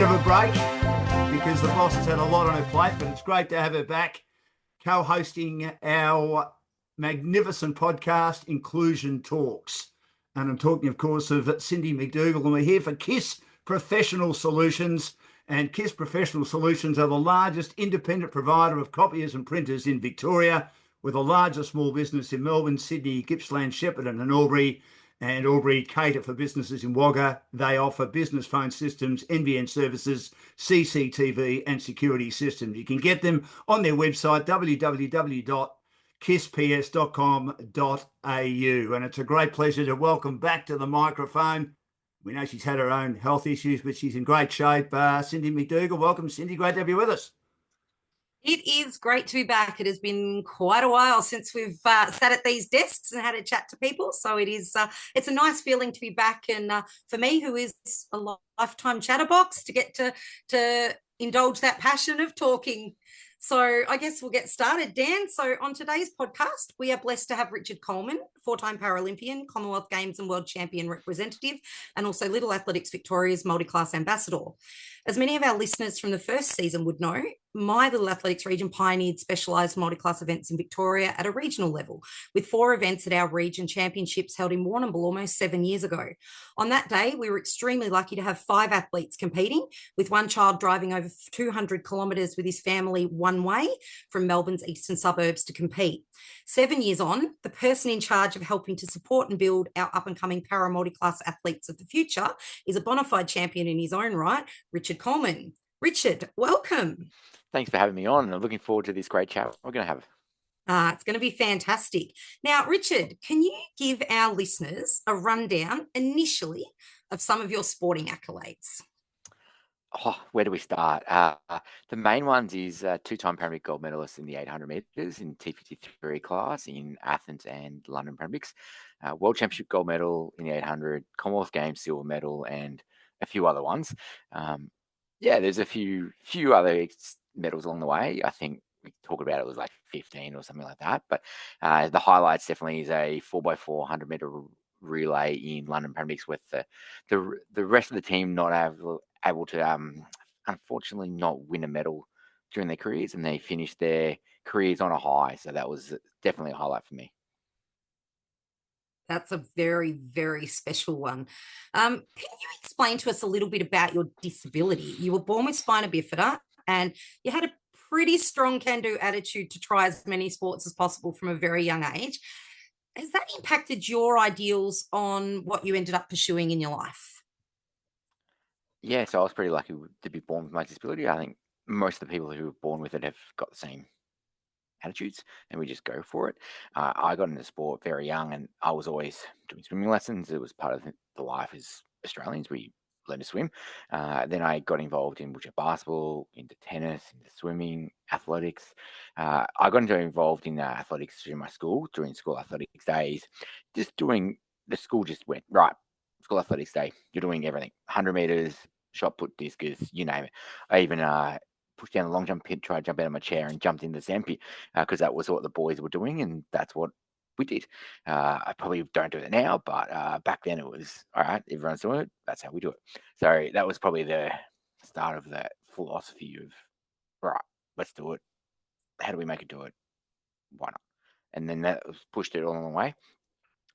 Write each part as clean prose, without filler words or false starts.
bit of a break because the boss has had a lot on her plate, but it's great to have her back co-hosting our magnificent podcast, Inclusion Talks. And I'm talking, of course, of Cindy McDougall, and we're here for KISS Professional Solutions. And KISS Professional Solutions are the largest independent provider of copiers and printers in Victoria, with a larger small business in Melbourne, Sydney, Gippsland, Shepparton and Albury. And Albury cater for businesses in Wagga. They offer business phone systems, NBN services, CCTV and security systems. You can get them on their website, www.kissps.com.au. And it's a great pleasure to welcome back to the microphone. We know she's had her own health issues, but she's in great shape. Cindy McDougall, welcome, Cindy. Great to have you with us. It is great to be back. It has been quite a while since we've sat at these desks and had a chat to people. So it's a nice feeling to be back. And for me, who is a lifetime chatterbox, to get to indulge that passion of talking. So I guess we'll get started, Dan. So on today's podcast, we are blessed to have Richard Colman, four-time Paralympian, Commonwealth Games and World Champion Representative, and also Little Athletics Victoria's multi-class ambassador. As many of our listeners from the first season would know, my Little Athletics region pioneered specialised multi-class events in Victoria at a regional level, with 4 events at our region championships held in Warrnambool almost 7 years ago. On that day, we were extremely lucky to have 5 athletes competing, with one child driving over 200 kilometres with his family one way from Melbourne's eastern suburbs to compete. 7 years on, the person in charge of helping to support and build our up-and-coming para-multi-class athletes of the future is a bona fide champion in his own right, Richard Colman. Richard, welcome. Thanks for having me on. I'm looking forward to this great chat we're going to have. It's going to be fantastic. Now, Richard, can you give our listeners a rundown initially of some of your sporting accolades? Where do we start? The main ones is two-time Paralympic gold medalist in the 800 metres in T53 class in Athens and London Paralympics, World Championship gold medal in the 800, Commonwealth Games silver medal, and a few other ones. There's a few other medals along the way. I think we talked about it was like 15 or something like that. But the highlights definitely is a 4x4 100-metre relay in London Paralympics with the rest of the team not able to unfortunately not win a medal during their careers, and they finished their careers on a high. So that was definitely a highlight for me. That's a very, very special one. Can you explain to us a little bit about your disability? You were born with spina bifida and you had a pretty strong can-do attitude to try as many sports as possible from a very young age. Has that impacted your ideals on what you ended up pursuing in your life? Yeah, so I was pretty lucky to be born with my disability. I think most of the people who were born with it have got the same attitudes, and we just go for it. I got into sport very young, and I was always doing swimming lessons. It was part of the life as Australians. We learn to swim. Then I got involved in wheelchair basketball, into tennis, into swimming, athletics. I got involved in athletics during my school, during school athletics days. Just doing, the school just went, right, school athletics day, you're doing everything. 100 metres, shot put, discus, you name it. I even pushed down the long jump pit, tried to jump out of my chair and jumped in the sand pit because that was what the boys were doing, and that's what we did. I probably don't do it now, but back then it was, all right, everyone's doing it, that's how we do it. So that was probably the start of that philosophy of, right, let's do it. How do we make it do it? Why not? And then that was pushed it all along the way.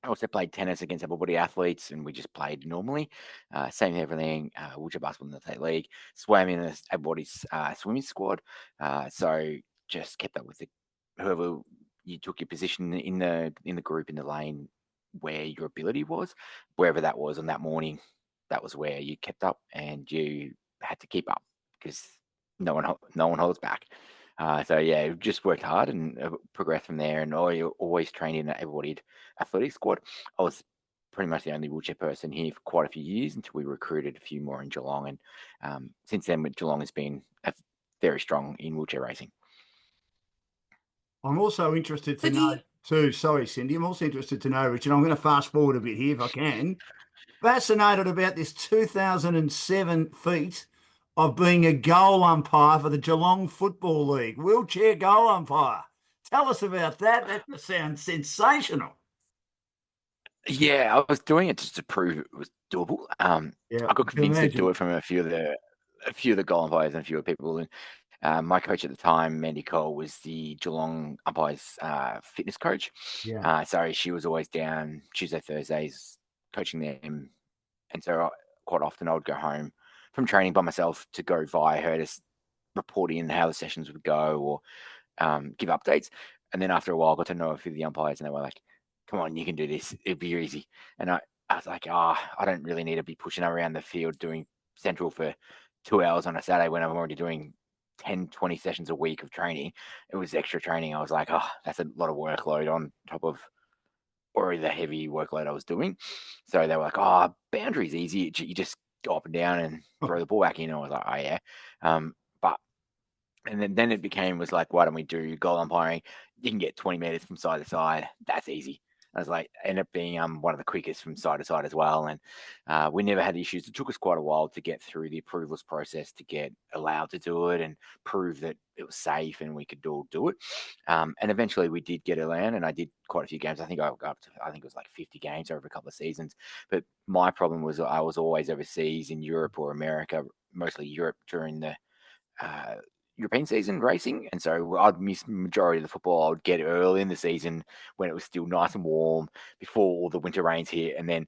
I also played tennis against able-bodied athletes, and we just played normally. Same with everything. Wheelchair basketball in the state league. Swam in an able-bodied swimming squad. So just kept up with whoever you took your position in the group, in the lane, where your ability was, wherever that was on that morning. That was where you kept up, and you had to keep up because no one holds back. Just worked hard and progressed from there. And I always trained in an able-bodied athletics squad. I was pretty much the only wheelchair person here for quite a few years until we recruited a few more in Geelong. And since then, Geelong has been very strong in wheelchair racing. I'm also interested to know too. Sorry, Cindy. I'm also interested to know, Richard. I'm going to fast forward a bit here if I can. Fascinated about this 2007 feat of being a goal umpire for the Geelong Football League, wheelchair goal umpire. Tell us about that. That just sounds sensational. Yeah, I was doing it just to prove it was doable. I got convinced to do it from a few of a few of the goal umpires and a few of people. And my coach at the time, Mandy Cole, was the Geelong umpires fitness coach. Yeah. So she was always down Tuesday, Thursdays coaching them. And so quite often I would go home from training by myself to go via her to report in how the sessions would go or give updates. And then after a while, I got to know a few of the umpires, and they were like, "Come on, you can do this. It'll be easy." And I was like, "Oh, I don't really need to be pushing around the field doing central for 2 hours on a Saturday when I'm already doing 10, 20 sessions a week of training." It was extra training. I was like, "Oh, that's a lot of workload on top of already the heavy workload I was doing." So they were like, "Oh, boundary's easy. You just go up and down and throw the ball back in." I was like, "Oh yeah." But and then it was like, why don't we do goal umpiring? You can get 20 meters from side to side. That's easy. I was like, ended up being one of the quickest from side to side as well. And we never had issues. It took us quite a while to get through the approvals process to get allowed to do it and prove that it was safe and we could all do it. And eventually we did get allowed, and I did quite a few games. I think I got up to, I think it was like 50 games over a couple of seasons. But my problem was I was always overseas in Europe or America, mostly Europe during the European season racing, and so I'd miss the majority of the football. I would get early in the season when it was still nice and warm before all the winter rains hit, and then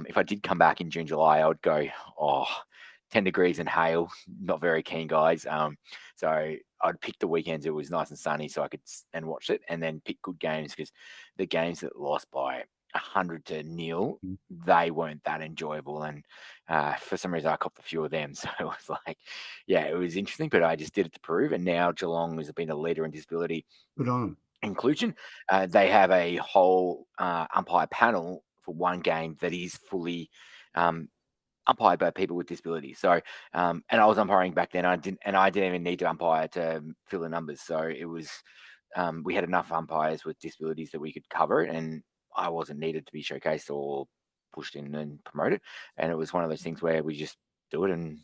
if I did come back in June, July, I would go, 10 degrees and hail, not very keen, guys. So I'd pick the weekends it was nice and sunny so I could and watch it, and then pick good games, because the games that lost by 100-0, they weren't that enjoyable, and for some reason I copped a few of them. So it was like, yeah, it was interesting, but I just did it to prove. And now Geelong has been a leader in disability Good on 'em. inclusion. They have a whole umpire panel for one game that is fully umpired by people with disabilities. So, and I was umpiring back then. I didn't even need to umpire to fill the numbers. So it was, we had enough umpires with disabilities that we could cover it, and I wasn't needed to be showcased or pushed in and promoted. And it was one of those things where we just do it and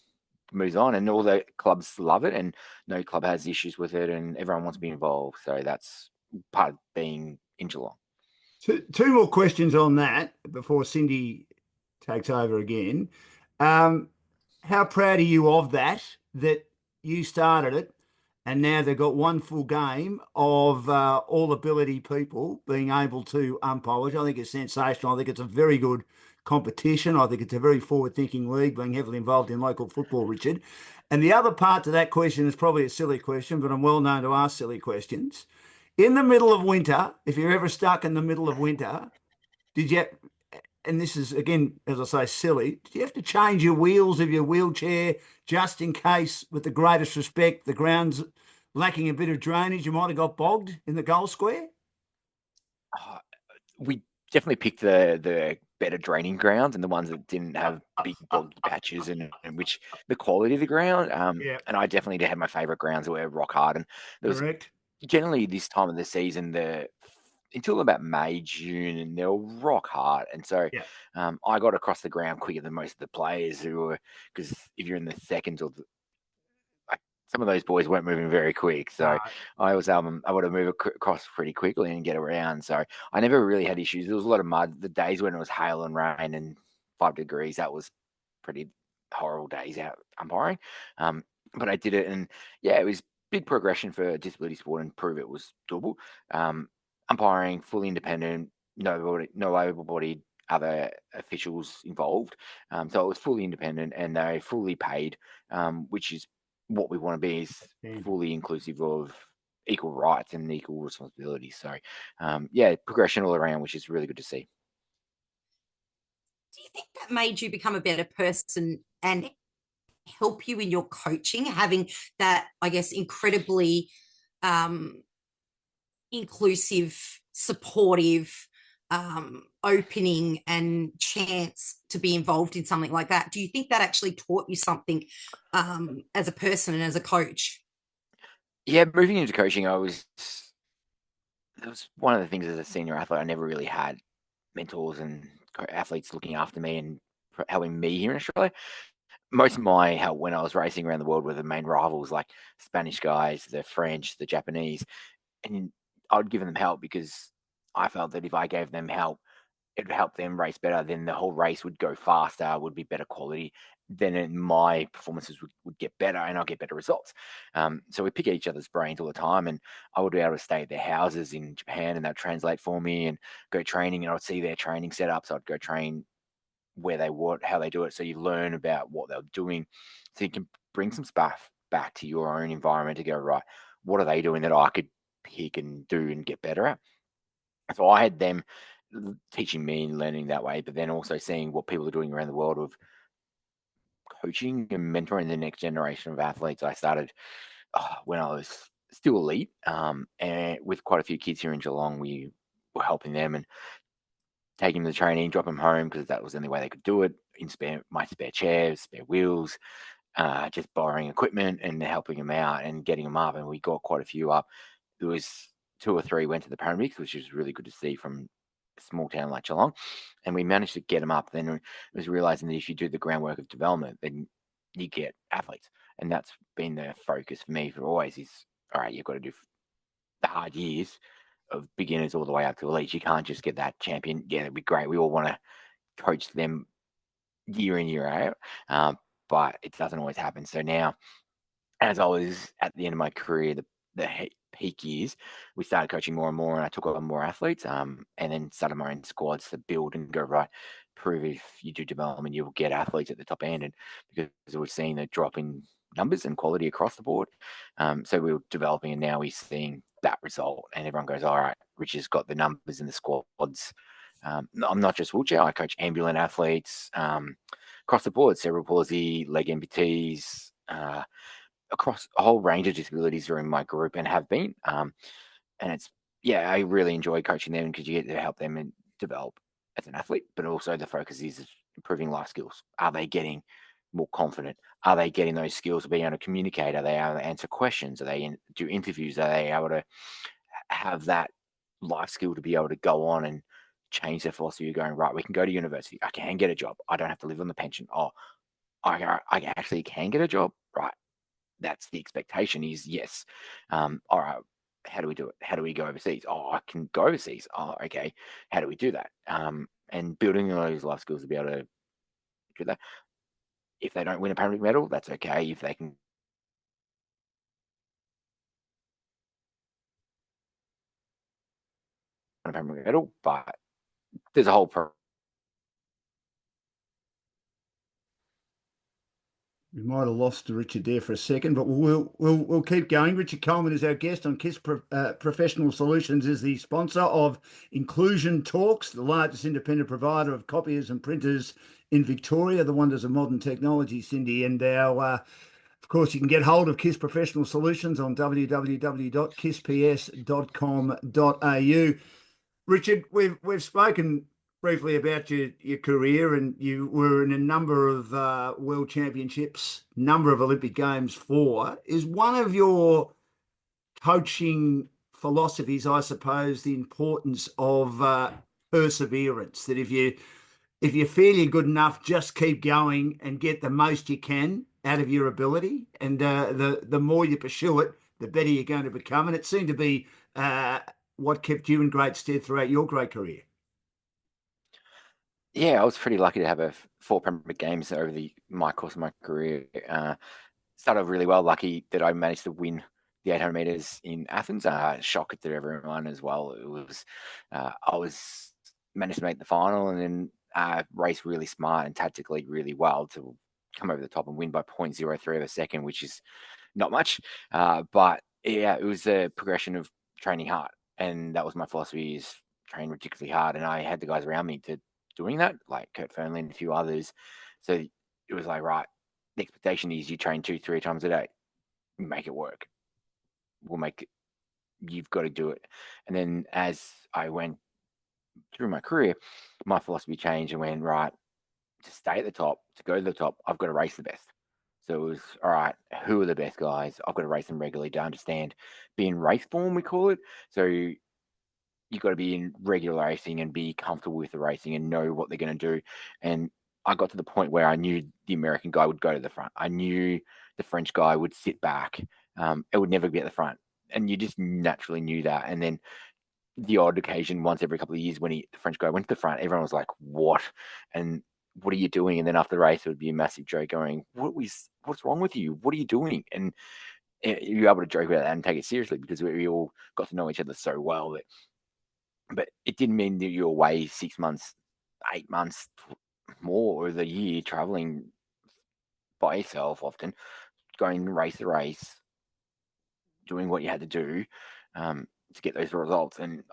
moves on, and all the clubs love it, and no club has issues with it, and everyone wants to be involved. So that's part of being in Geelong. Two more questions on that before Cindy takes over again. How proud are you of that you started it, and now they've got one full game of all ability people being able to umpire, which I think is sensational. I think it's a very good competition. I think it's a very forward-thinking league, being heavily involved in local football, Richard. And the other part to that question is probably a silly question, but I'm well known to ask silly questions. In the middle of winter, if you're ever stuck in the middle of winter, did you, and this is again, as I say, silly, did you have to change your wheels of your wheelchair just in case, with the greatest respect, the ground's lacking a bit of drainage, you might have got bogged in the goal square? We definitely picked the better draining grounds and the ones that didn't have big boggy patches, and which the quality of the ground. Yeah, And I definitely had my favourite grounds that were rock hard, and there was correct. generally this time of the season, until about May, June, and they're rock hard. And so Yeah. I got across the ground quicker than most of the players who were, because if you're in the seconds or like, some of those boys weren't moving very quick. So I was able to move across pretty quickly and get around. So I never really had issues. There was a lot of mud. The days when it was hail and rain and 5 degrees, that was pretty horrible days out umpiring. But I did it, and yeah, it was big progression for disability sport and prove it was doable. Umpiring fully independent, no able-bodied other officials involved. So it was fully independent, and they fully paid, which is what we want to be, is fully inclusive of equal rights and equal responsibilities. So yeah, progression all around, which is really good to see. Do you think that made you become a better person and help you in your coaching, having that, I guess, incredibly inclusive, supportive, opening and chance to be involved in something like that? Do you think that actually taught you something as a person and as a coach? Yeah, moving into coaching, it was one of the things as a senior athlete. I never really had mentors and athletes looking after me and helping me here in Australia. Most of my help when I was racing around the world were the main rivals, like Spanish guys, the French, the Japanese, and I would give them help because I felt that if I gave them help, it would help them race better. Then the whole race would go faster, would be better quality, then my performances would get better and I'll get better results. So we pick each other's brains all the time, and I would be able to stay at their houses in Japan and they'd translate for me and go training, and I'd see their training setups. I'd go train where they work, how they do it. So you learn about what they're doing. So you can bring some stuff back to your own environment to go, right, what are they doing that I could pick and do and get better at? So I had them teaching me and learning that way, but then also seeing what people are doing around the world of coaching and mentoring the next generation of athletes. I started when I was still elite, and with quite a few kids here in Geelong, we were helping them and taking them to training, drop them home because that was the only way they could do it, in my spare chairs, spare wheels, just borrowing equipment and helping them out and getting them up. And we got quite a few up. There was 2 or 3 went to the Paralympics, which was really good to see from a small town like Geelong. And we managed to get them up. Then it was realizing that if you do the groundwork of development, then you get athletes. And that's been the focus for me for always is, all right, you've got to do the hard years of beginners all the way up to elite. You can't just get that champion. Yeah, it'd be great. We all want to coach them year in, year out. But it doesn't always happen. So now, as I was at the end of my career, the peak years, we started coaching more and more, and I took on more athletes, and then started my own squads to build and go, right, prove if you do development, you'll get athletes at the top end. And because we're seeing a drop in numbers and quality across the board, so we were developing, and now we're seeing that result, and everyone goes, all right, Richard's got the numbers in the squads. I'm not just wheelchair, I coach ambulant athletes, across the board, cerebral palsy, leg amputees, across a whole range of disabilities are in my group and have been. And it's, yeah, I really enjoy coaching them because you get to help them and develop as an athlete, but also the focus is improving life skills. Are they getting more confident? Are they getting those skills of being able to communicate? Are they able to answer questions? Are they do interviews? Are they able to have that life skill to be able to go on and change their philosophy of going, right, we can go to university. I can get a job. I don't have to live on the pension. Oh, I actually can get a job. Right. That's the expectation is yes. All right. How do we do it? How do we go overseas? Oh, I can go overseas. Oh, okay. How do we do that? And building those life skills to be able to do that. If they don't win a Paralympic medal, that's okay. If they can win a Paralympic medal, but there's a whole We might have lost Richard there for a second, but we'll keep going. Richard Colman is our guest on KISS Professional Solutions, is the sponsor of Inclusion Talks, the largest independent provider of copiers and printers in Victoria, the wonders of modern technology, Cindy. And our, of course, you can get hold of KISS Professional Solutions on www.kissps.com.au. Richard, we've spoken briefly about your career, and you were in a number of world championships, number of Olympic Games. Is one of your coaching philosophies, I suppose, the importance of perseverance, that if you're fairly good enough, just keep going and get the most you can out of your ability, and the more you pursue it, the better you're going to become. And it seemed to be what kept you in great stead throughout your great career. Yeah, I was pretty lucky to have 4 Paralympic Games over my course of my career. Started really well. Lucky that I managed to win the 800 meters in Athens. Shock to everyone as well. It was I was managed to make the final, and then race really smart and tactically really well to come over the top and win by 0.03 of a second, which is not much. But yeah, it was a progression of training hard, and that was my philosophy: is train ridiculously hard. And I had the guys around me to doing that, like Kurt Fernley and a few others. So it was like, right, the expectation is you train 2-3 times a day, make it work. We'll make it, you've got to do it. And then as I went through my career, my philosophy changed and went, right, to stay at the top, to go to the top, I've got to race the best. So it was, all right, who are the best guys? I've got to race them regularly to understand, be in race form, we call it. So you've got to be in regular racing and be comfortable with the racing and know what they're going to do. And I got to the point where I knew the American guy would go to the front. I knew the French guy would sit back. It would never be at the front. And you just naturally knew that. And then the odd occasion once every couple of years when the French guy went to the front, everyone was like, what? And what are you doing? And then after the race, it would be a massive joke going, what's wrong with you? What are you doing? And you're able to joke about that and take it seriously because we all got to know each other so well but it didn't mean that you're away 6 months, 8 months more of the year traveling by yourself, often going race to race, doing what you had to do to get those results. And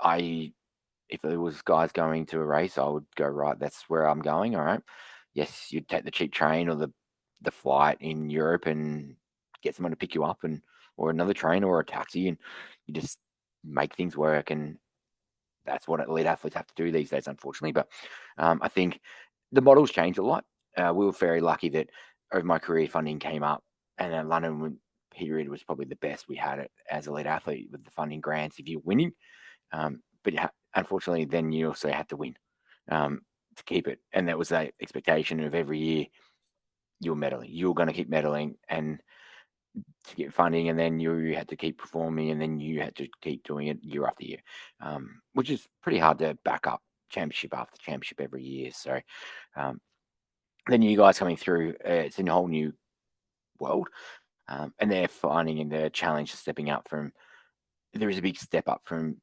if there was guys going to a race, I would go, right, that's where I'm going. All right. Yes, you'd take the cheap train or the flight in Europe and get someone to pick you up or another train or a taxi, and you just make things work. And that's what elite athletes have to do these days, unfortunately. But I think the model's changed a lot. We were very lucky that over my career, funding came up, and that London period was probably the best we had it as elite athlete with the funding grants if you're winning. But unfortunately, then you also had to win to keep it. And that was that expectation of every year you're medaling. You're going to keep medaling and to get funding, and then you had to keep performing, and then you had to keep doing it year after year, which is pretty hard to back up championship after championship every year. So then you guys coming through, it's in a whole new world. And they're finding the challenge of stepping up from, there is a big step up from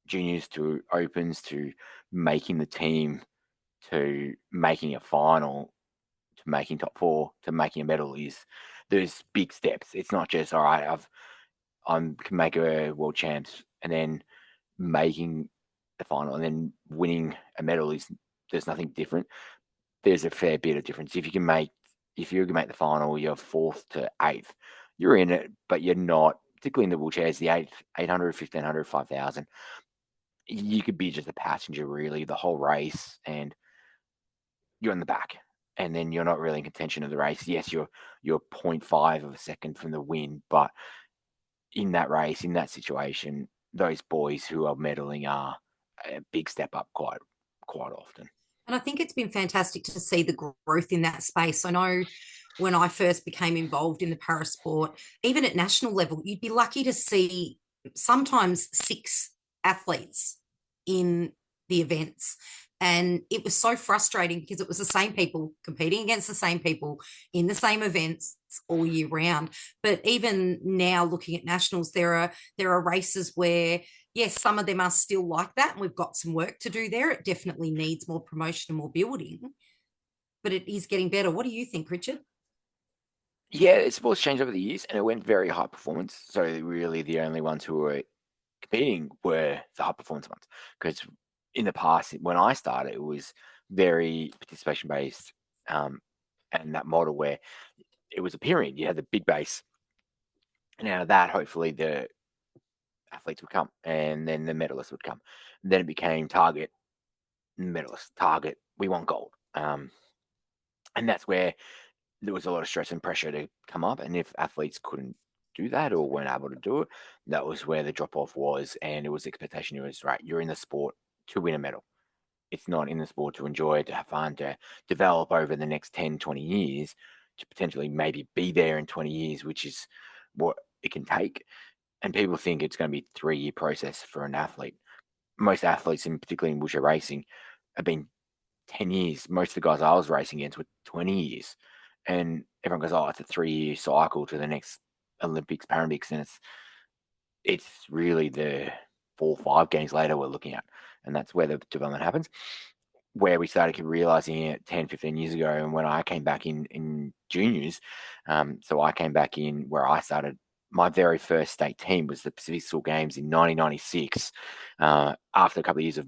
juniors to opens to making the team to making a final to making top 4 to making a medal. There's big steps. It's not just, all right, I can make a world champs and then making the final and then winning a medal there's nothing different. There's a fair bit of difference. If you can make the final, you're 4th to 8th, you're in it, but you're not, particularly in the wheelchairs, the 800, 1500, 5000. You could be just a passenger really the whole race, and you're in the back, and then you're not really in contention of the race. Yes, you're 0.5 of a second from the win, but in that race, in that situation, those boys who are medaling are a big step up quite often. And I think it's been fantastic to see the growth in that space. I know when I first became involved in the parasport, even at national level, you'd be lucky to see sometimes 6 athletes in the events. And it was so frustrating because it was the same people competing against the same people in the same events all year round. But even now, looking at nationals, there are races where, yes, some of them are still like that, and we've got some work to do there. It definitely needs more promotion and more building, but it is getting better. What do you think, Richard? Yeah, sports changed over the years, and it went very high performance. So really, the only ones who were competing were the high performance ones, because in the past, when I started, it was very participation based, and that model where it was a pyramid. You had the big base, and out of that, hopefully, the athletes would come, and then the medalists would come. And then it became target, medalist, target. We want gold, and that's where there was a lot of stress and pressure to come up. And if athletes couldn't do that or weren't able to do it, that was where the drop off was, and it was expectation. It was right. You're in the sport to win a medal. It's not in the sport to enjoy it, to have fun, to develop over the next 10, 20 years, to potentially maybe be there in 20 years, which is what it can take. And people think it's going to be a 3-year process for an athlete. Most athletes, particularly in wheelchair racing, have been 10 years. Most of the guys I was racing against were 20 years. And everyone goes, oh, it's a 3-year cycle to the next Olympics, Paralympics. And it's really the 4 or 5 games later we're looking at. And that's where the development happens, where we started realizing it 10, 15 years ago. And when I came back in juniors, so I came back in where I started. My very first state team was the Pacific School Games in 1996. After a couple of years of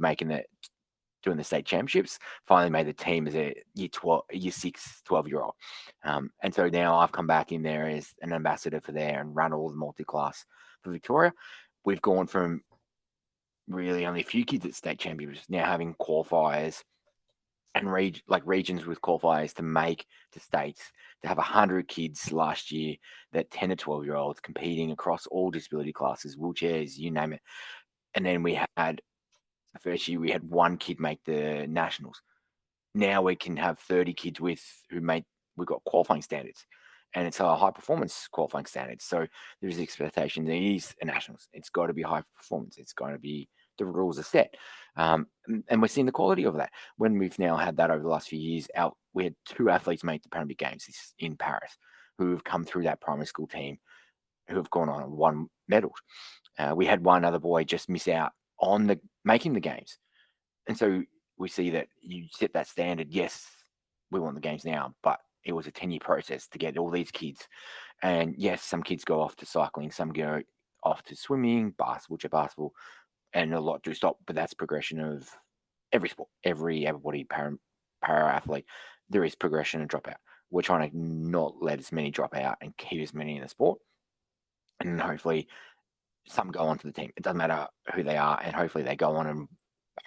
doing the state championships, finally made the team as a year 6, 12-year-old. And so now I've come back in there as an ambassador for there and run all the multi-class for Victoria. We've gone from really only a few kids at state championships, now having qualifiers and regions with qualifiers to make to states, to have 100 kids last year, that 10 to 12-year-olds competing across all disability classes, wheelchairs, you name it. And then we had, the first year, we had 1 kid make the nationals. Now we can have 30 kids we've got qualifying standards. And it's a high performance qualifying standards. So there's the expectation there is a nationals. It's got to be high performance. It's going to be, the rules are set. And we're seeing the quality of that. When we've now had that over the last few years, our we had 2 athletes make the Paralympic Games in Paris who have come through that primary school team who have gone on and won medals. We had one other boy just miss out on making the games. And so we see that you set that standard. Yes, we want the games now, but it was a 10-year process to get all these kids. And yes, some kids go off to cycling, some go off to swimming, basketball, and a lot do stop. But that's progression of every sport, everybody, para athlete. There is progression and dropout. We're trying to not let as many drop out and keep as many in the sport. And hopefully some go on to the team. It doesn't matter who they are, and hopefully they go on and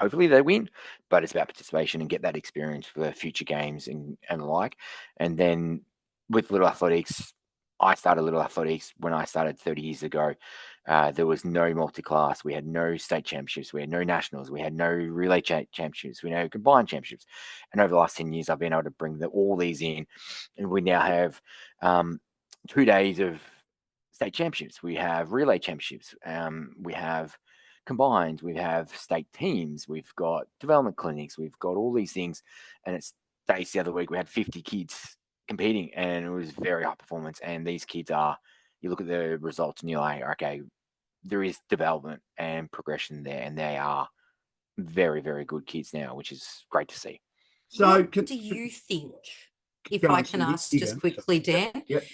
hopefully they win, but it's about participation and get that experience for future games and the like. And then with little athletics, I started little athletics when I started 30 years ago. There was no multi-class. We had no state championships. We had no nationals. We had no relay championships. We had no combined championships. And over the last 10 years, I've been able to bring all these in. And we now have 2 days of state championships. We have relay championships. We have combined. We have state teams. We've got development clinics. We've got all these things. And it's days the other week, we had 50 kids competing, and it was very high performance. And these kids you look at the results and you're like, okay, there is development and progression there, and they are very, very good kids now, which is great to see. So what do you think, if Go on, I can Cindy, ask you just go. quickly, Dan, Yep.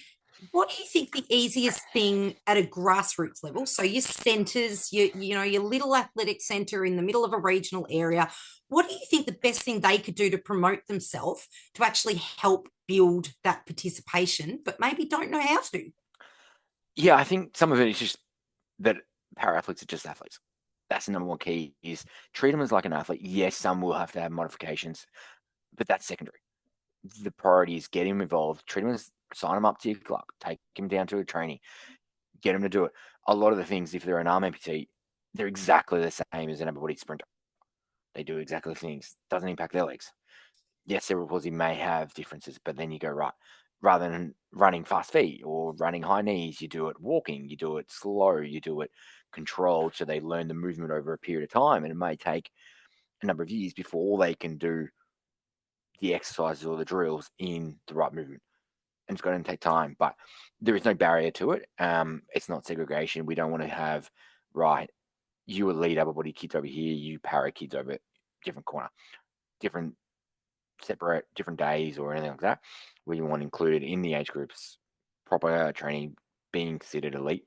what do you think the easiest thing at a grassroots level, so your centres, your little athletic centre in the middle of a regional area, what do you think the best thing they could do to promote themselves to actually help build that participation, but maybe don't know how to? Yeah, I think some of it is just that para-athletes are just athletes. That's the number one key, is treat them as like an athlete. Yes, some will have to have modifications, but that's secondary. The priority is get him involved, treat him as, sign him up to your club, take him down to a training, get him to do it. A lot of the things, if they're an arm amputee, they're exactly the same as an able-bodied sprinter. They do exactly the things. Doesn't impact their legs. Yes, cerebral palsy may have differences, but then you go, right, rather than running fast feet or running high knees, you do it walking, you do it slow, you do it controlled, so they learn the movement over a period of time. And it may take a number of years before they can do the exercises or the drills in the right movement. And it's going to take time, but there is no barrier to it. It's not segregation. We don't want to have, right, you elite able-bodied kids over here, you para kids over different corner, different separate, different days or anything like that. We want included in the age groups, proper training, being considered elite,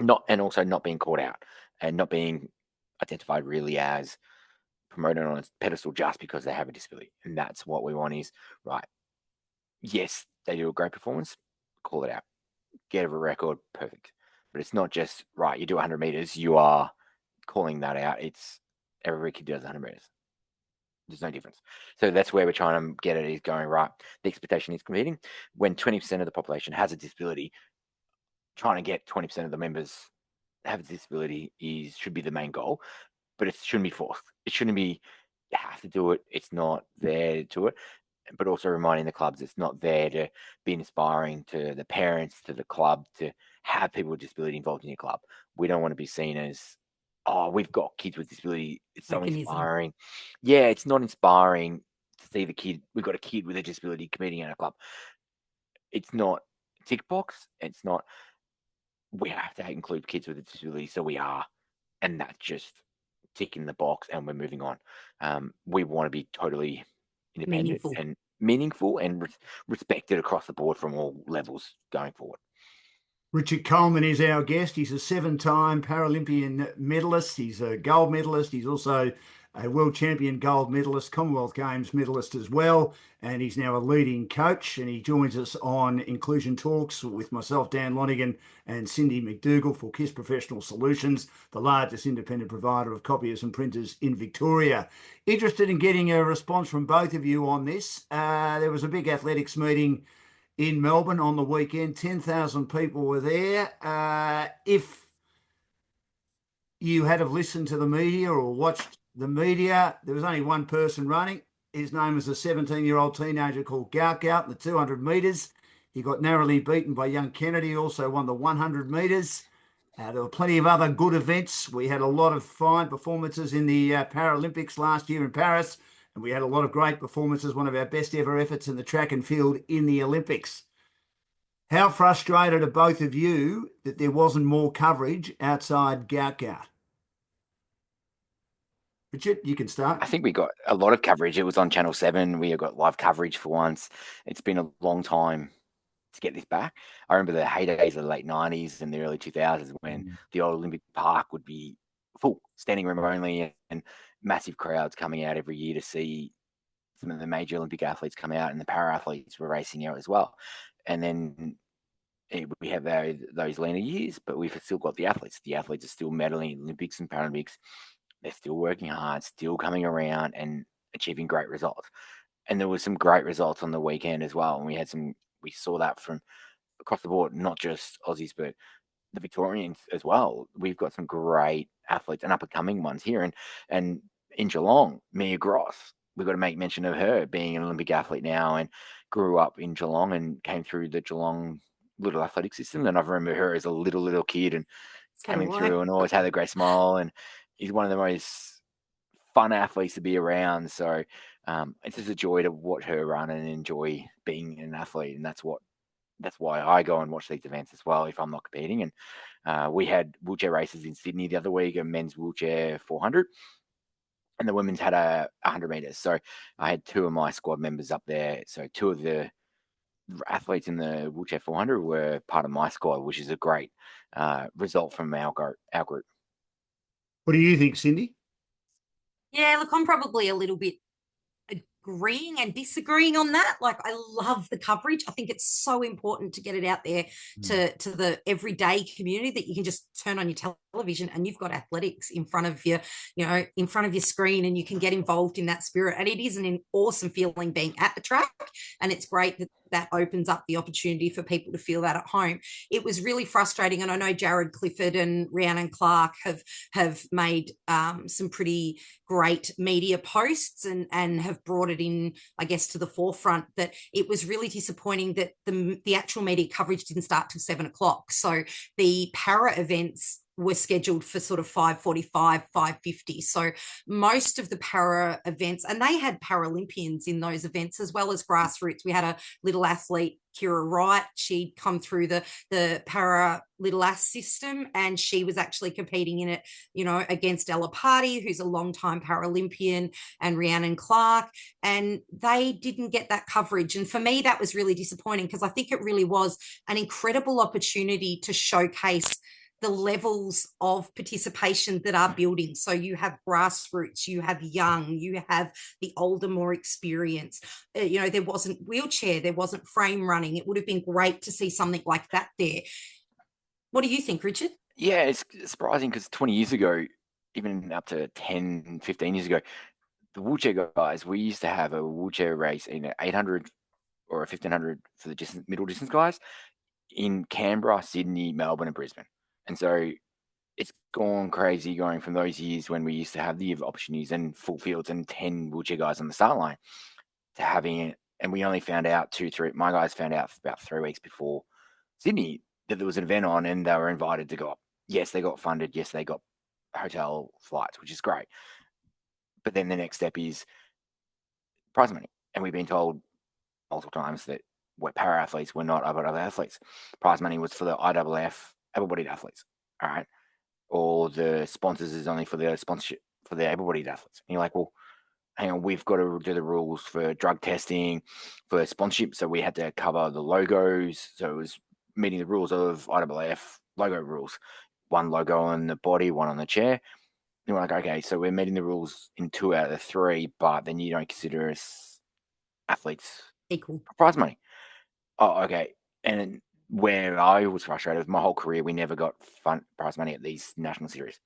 and also not being caught out and not being identified really as promoted on a pedestal just because they have a disability. And that's what we want is, right, yes, they do a great performance, call it out, get a record, perfect. But it's not just, right, you do 100 meters, you are calling that out. It's every kid does 100 meters. There's no difference. So that's where we're trying to get it, is going, right, the expectation is competing. When 20% of the population has a disability, trying to get 20% of the members have a disability should be the main goal, but it shouldn't be forced. It shouldn't be, you have to do it. It's not there to it. But also reminding the clubs it's not there to be inspiring to the parents, to the club, to have people with disability involved in your club. We don't want to be seen as, oh, we've got kids with disability. It's so inspiring. Yeah, it's not inspiring to see the kid. We've got a kid with a disability competing in a club. It's not tick box. It's not, we have to include kids with a disability, so we are. And that's just ticking the box and we're moving on. We want to be totally independent and meaningful and respected across the board from all levels going forward. Richard Colman is our guest. He's a 7-time Paralympian medalist. He's a gold medalist. He's also a world champion gold medalist, Commonwealth Games medalist as well. And he's now a leading coach. And he joins us on Inclusion Talks with myself, Dan Lonigan, and Cindy McDougall for KISS Professional Solutions, the largest independent provider of copiers and printers in Victoria. Interested in getting a response from both of you on this. There was a big athletics meeting in Melbourne on the weekend. 10,000 people were there. If you had have listened to the media or watched the media, there was only one person running. His name was a 17-year-old teenager called Gout in the 200 metres. He got narrowly beaten by young Kennedy, who also won the 100 metres. There were plenty of other good events. We had a lot of fine performances in the Paralympics last year in Paris. And we had a lot of great performances, one of our best ever efforts in the track and field in the Olympics. How frustrated are both of you that there wasn't more coverage outside Gout? Richard, you can start. I think we got a lot of coverage. It was on Channel 7. We got live coverage for once. It's been a long time to get this back. I remember the heydays of the late 90s and the early 2000s when the old Olympic Park would be full, standing room only, and massive crowds coming out every year to see some of the major Olympic athletes come out, and the para athletes were racing out as well. And then we have those leaner years, but we've still got the athletes. The athletes are still medaling in Olympics and Paralympics. They're still working hard, still coming around and achieving great results. And there was some great results on the weekend as well. And we saw that from across the board, not just Aussies, but the Victorians as well. We've got some great athletes and up and coming ones here. And in Geelong, Mia Gross, we've got to make mention of her being an Olympic athlete now and grew up in Geelong and came through the Geelong little athletic system. And I remember her as a little kid and coming through and always had a great smile. And he's one of the most fun athletes to be around. So it's just a joy to watch her run and enjoy being an athlete. And that's why I go and watch these events as well if I'm not competing. And we had wheelchair races in Sydney the other week, a men's wheelchair 400, and the women's had a 100 meters. So I had two of my squad members up there. So two of the athletes in the wheelchair 400 were part of my squad, which is a great result from our group. What do you think, Cindy? Yeah, look, I'm probably a little bit agreeing and disagreeing on that. Like, I love the coverage. I think it's so important to get it out there to the everyday community that you can just turn on your television and you've got athletics in front of you, in front of your screen, and you can get involved in that spirit. And it is an awesome feeling being at the track. And it's great that opens up the opportunity for people to feel that at home. It was really frustrating. And I know Jared Clifford and Rhiannon Clark have made some pretty great media posts and have brought it in, I guess, to the forefront, that it was really disappointing that the actual media coverage didn't start till 7:00. So the para events were scheduled for sort of 5:45, 5:50. So most of the para events, and they had Paralympians in those events as well as grassroots. We had a little athlete, Kira Wright. She'd come through the para little ass system, and she was actually competing in it, against Ella Party, who's a longtime Paralympian, and Rhiannon Clark, and they didn't get that coverage. And for me, that was really disappointing, because I think it really was an incredible opportunity to showcase the levels of participation that are building. So you have grassroots, you have young, you have the older, more experienced. There wasn't wheelchair, there wasn't frame running. It would have been great to see something like that there. What do you think, Richard? Yeah, it's surprising because 20 years ago, even up to 10, 15 years ago, the wheelchair guys, we used to have a wheelchair race in an 800 or a 1500 for the middle distance guys in Canberra, Sydney, Melbourne, and Brisbane. And so it's gone crazy going from those years when we used to have the opportunities and full fields and 10 wheelchair guys on the start line to having it. And we only found out my guys found out about 3 weeks before Sydney that there was an event on and they were invited to go up. Yes, they got funded. Yes, they got hotel flights, which is great. But then the next step is prize money. And we've been told multiple times that we're para athletes, we're not other athletes. Prize money was for the IAAF able-bodied athletes, all right? Or the sponsors is only for the sponsorship for the able-bodied athletes. And you're like, well, hang on, we've got to do the rules for drug testing, for sponsorship. So we had to cover the logos. So it was meeting the rules of IAAF logo rules. One logo on the body, one on the chair. You're like, okay, so we're meeting the rules in 2 out of the 3, but then you don't consider us athletes Equal prize money. Oh, okay. And where I was frustrated, my whole career, we never got prize money at these national series.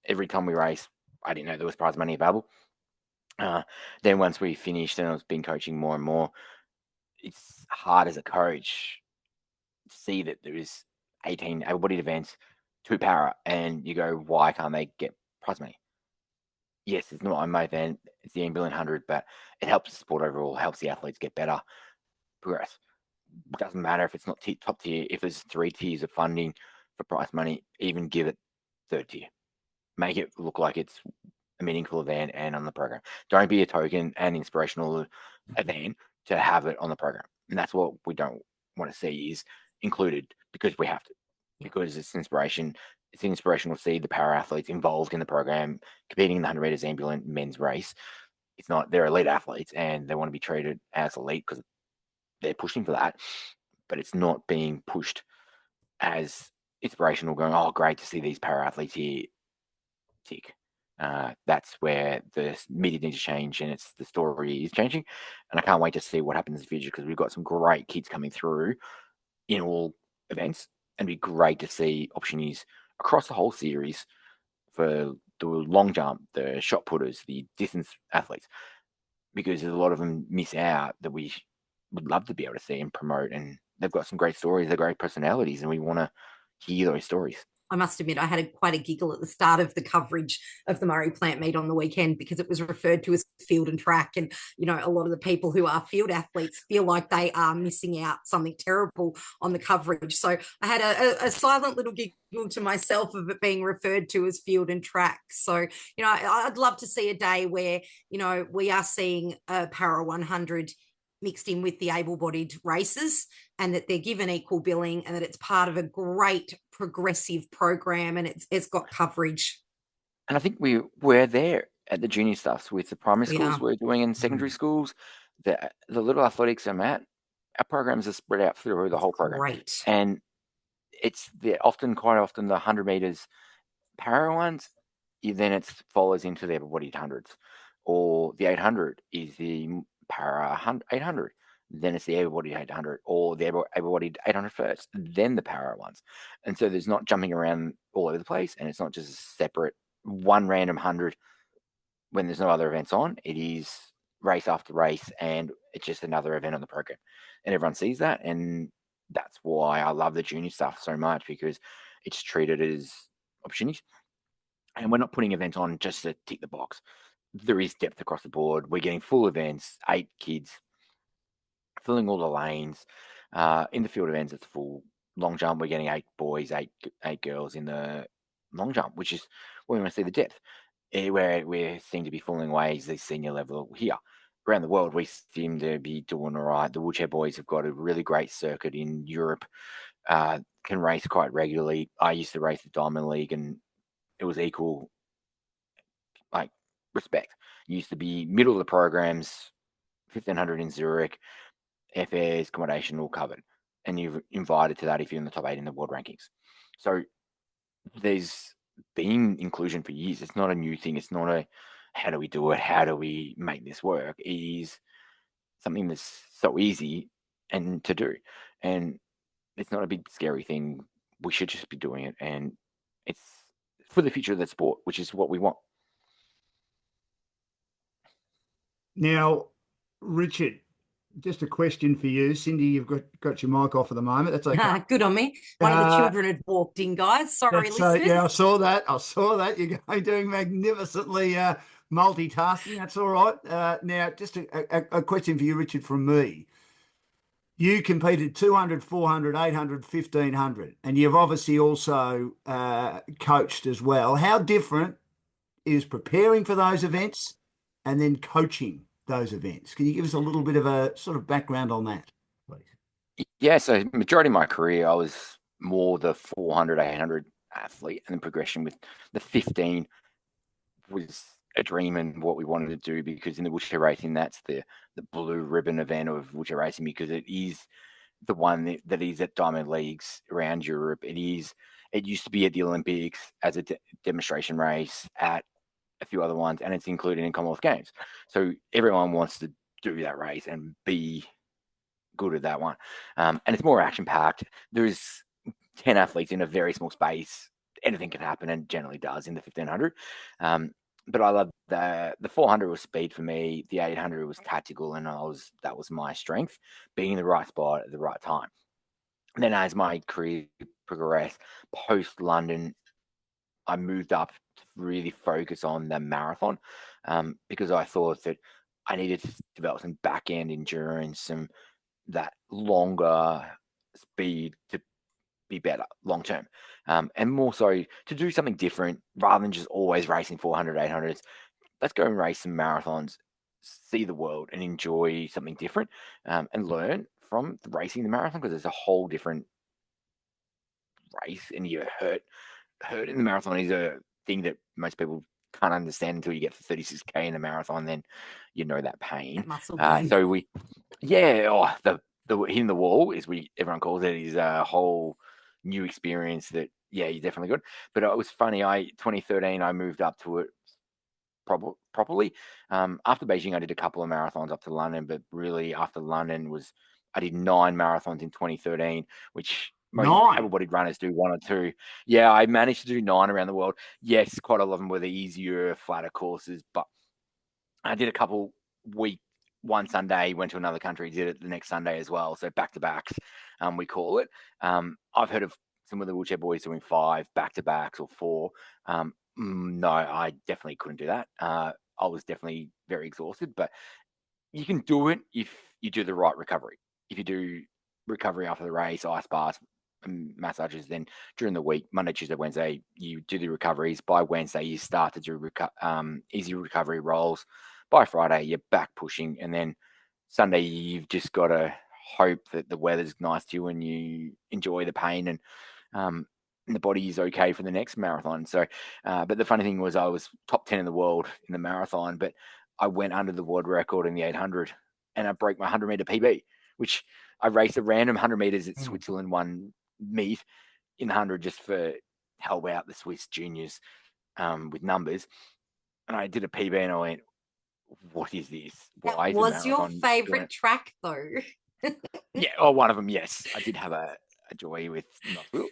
Every time we race, I didn't know there was prize money available. Then once we finished and I've been coaching more and more, it's hard as a coach to see that there is 18 able-bodied events, 2 para, and you go, why can't they get prize money? Yes, it's not on my event, it's the Ambulan 100, but it helps the sport overall, helps the athletes get better, progress. It doesn't matter if it's not top tier, if there's 3 tiers of funding for prize money, even give it 3rd tier. Make it look like it's a meaningful event and on the program. Don't be a token and inspirational event to have it on the program. And that's what we don't want to see is included because we have to, because it's inspiration. It's inspirational to see the para athletes involved in the program, competing in the 100 meters ambulant men's race. It's not, they're elite athletes and they want to be treated as elite because they're pushing for that, but it's not being pushed as inspirational, going, oh, great to see these para athletes here. Tick. That's where the media needs to change, and the story is changing. And I can't wait to see what happens in the future because we've got some great kids coming through in all events, and it'd be great to see opportunities across the whole series for the long jump, the shot putters, the distance athletes, because a lot of them miss out that we would love to be able to see and promote. And they've got some great stories, they're great personalities, and we want to hear those stories. I must admit, I had quite a giggle at the start of the coverage of the Murray Plant Meet on the weekend because it was referred to as field and track. And, you know, a lot of the people who are field athletes feel like they are missing out something terrible on the coverage. So I had a silent little giggle to myself of it being referred to as field and track. So, you know, I'd love to see a day where, you know, we are seeing a Para 100 mixed in with the able-bodied races, and that they're given equal billing, and that it's part of a great progressive program, and it's got coverage. And I think we're there at the junior stuffs with the primary schools we're doing in secondary schools. The little athletics I'm at, our programs are spread out through the whole program. Great. And quite often the 100 meters para ones, then it follows into the able-bodied hundreds, or the 800 is the para 800. Then it's the able-bodied 800, or the able-bodied 800 first, then the para ones. And so there's not jumping around all over the place, and it's not just a separate one random 100 when there's no other events on. It is race after race, and it's just another event on the program. And everyone sees that, and that's why I love the junior stuff so much, because it's treated as opportunities. And we're not putting events on just to tick the box. There is depth across the board. We're getting full events, 8 kids, filling all the lanes. In the field events, it's full. Long jump, we're getting 8 boys, 8 girls in the long jump, which is where we want to see the depth. Where we seem to be falling away is the senior level here. Around the world, we seem to be doing all right. The wheelchair boys have got a really great circuit in Europe, can race quite regularly. I used to race the Diamond League, and it was equal, like, respect. Used to be middle of the programs, 1500 in Zurich, airfares, accommodation all covered, and you're invited to that if you're in the top 8 in the world rankings. So there's been inclusion for years. It's not a new thing. It's not a how do we do it? How do we make this work? It is something that's so easy and to do, and it's not a big scary thing. We should just be doing it, and it's for the future of the sport, which is what we want. Now, Richard, just a question for you. Cindy, you've got your mic off at the moment. That's okay. Good on me. One of the children had walked in, guys. Sorry, listeners. Yeah, I saw that. You're doing magnificently multitasking. That's all right. Now, just a question for you, Richard, from me. You competed 200, 400, 800, 1500, and you've obviously also coached as well. How different is preparing for those events and then coaching those events? Can you give us a little bit of a sort of background on that, please? Yeah, so majority of my career, I was more the 400, 800 athlete, and then progression with the 15 was a dream and what we wanted to do, because in the wheelchair racing, that's the blue ribbon event of wheelchair racing, because it is the one that is at Diamond Leagues around Europe. It used to be at the Olympics as a demonstration race, at a few other ones, and it's included in Commonwealth Games. So everyone wants to do that race and be good at that one. And it's more action packed. There's 10 athletes in a very small space. Anything can happen, and generally does in the 1500. But I love the 400 was speed for me. The 800 was tactical, and that was my strength, being in the right spot at the right time. And then as my career progressed, post London, I moved up to really focus on the marathon, because I thought that I needed to develop some back end endurance and that longer speed to be better long term, and more so to do something different rather than just always racing 400, 800s, let's go and race some marathons, see the world and enjoy something different, and learn from racing the marathon, because there's a whole different race, and you hurt in the marathon is a thing that most people can't understand until you get to 36K in a marathon. Then you know that pain. That muscle burn. The hitting the wall is everyone calls it, is a whole new experience that you're definitely good. But it was funny. 2013 I moved up to it properly. After Beijing I did a couple of marathons up to London, but really after London I did 9 marathons in 2013, which most able-bodied runners do 1 or 2. Yeah, I managed to do 9 around the world. Yes, quite a lot of them were the easier, flatter courses, but I did a couple one Sunday, went to another country, did it the next Sunday as well. So back-to-backs, we call it. I've heard of some of the wheelchair boys doing 5 back-to-backs or 4. No, I definitely couldn't do that. I was definitely very exhausted, but you can do it if you do the right recovery. If you do recovery after the race, ice baths and massages, then during the week, Monday, Tuesday, Wednesday, you do the recoveries. By Wednesday, you start to do easy recovery rolls. By Friday, you're back pushing. And then Sunday, you've just got to hope that the weather's nice to you and you enjoy the pain, and the body is okay for the next marathon. So, but the funny thing was I was top 10 in the world in the marathon, but I went under the world record in the 800 and I broke my 100-meter PB, which I raced a random 100 meters at Switzerland one meet in 100 just for help out the Swiss juniors with numbers. And I did a PB and I went, what is this? Why is was your favorite track though? Yeah, one of them, yes. I did have a joy with Knoxville.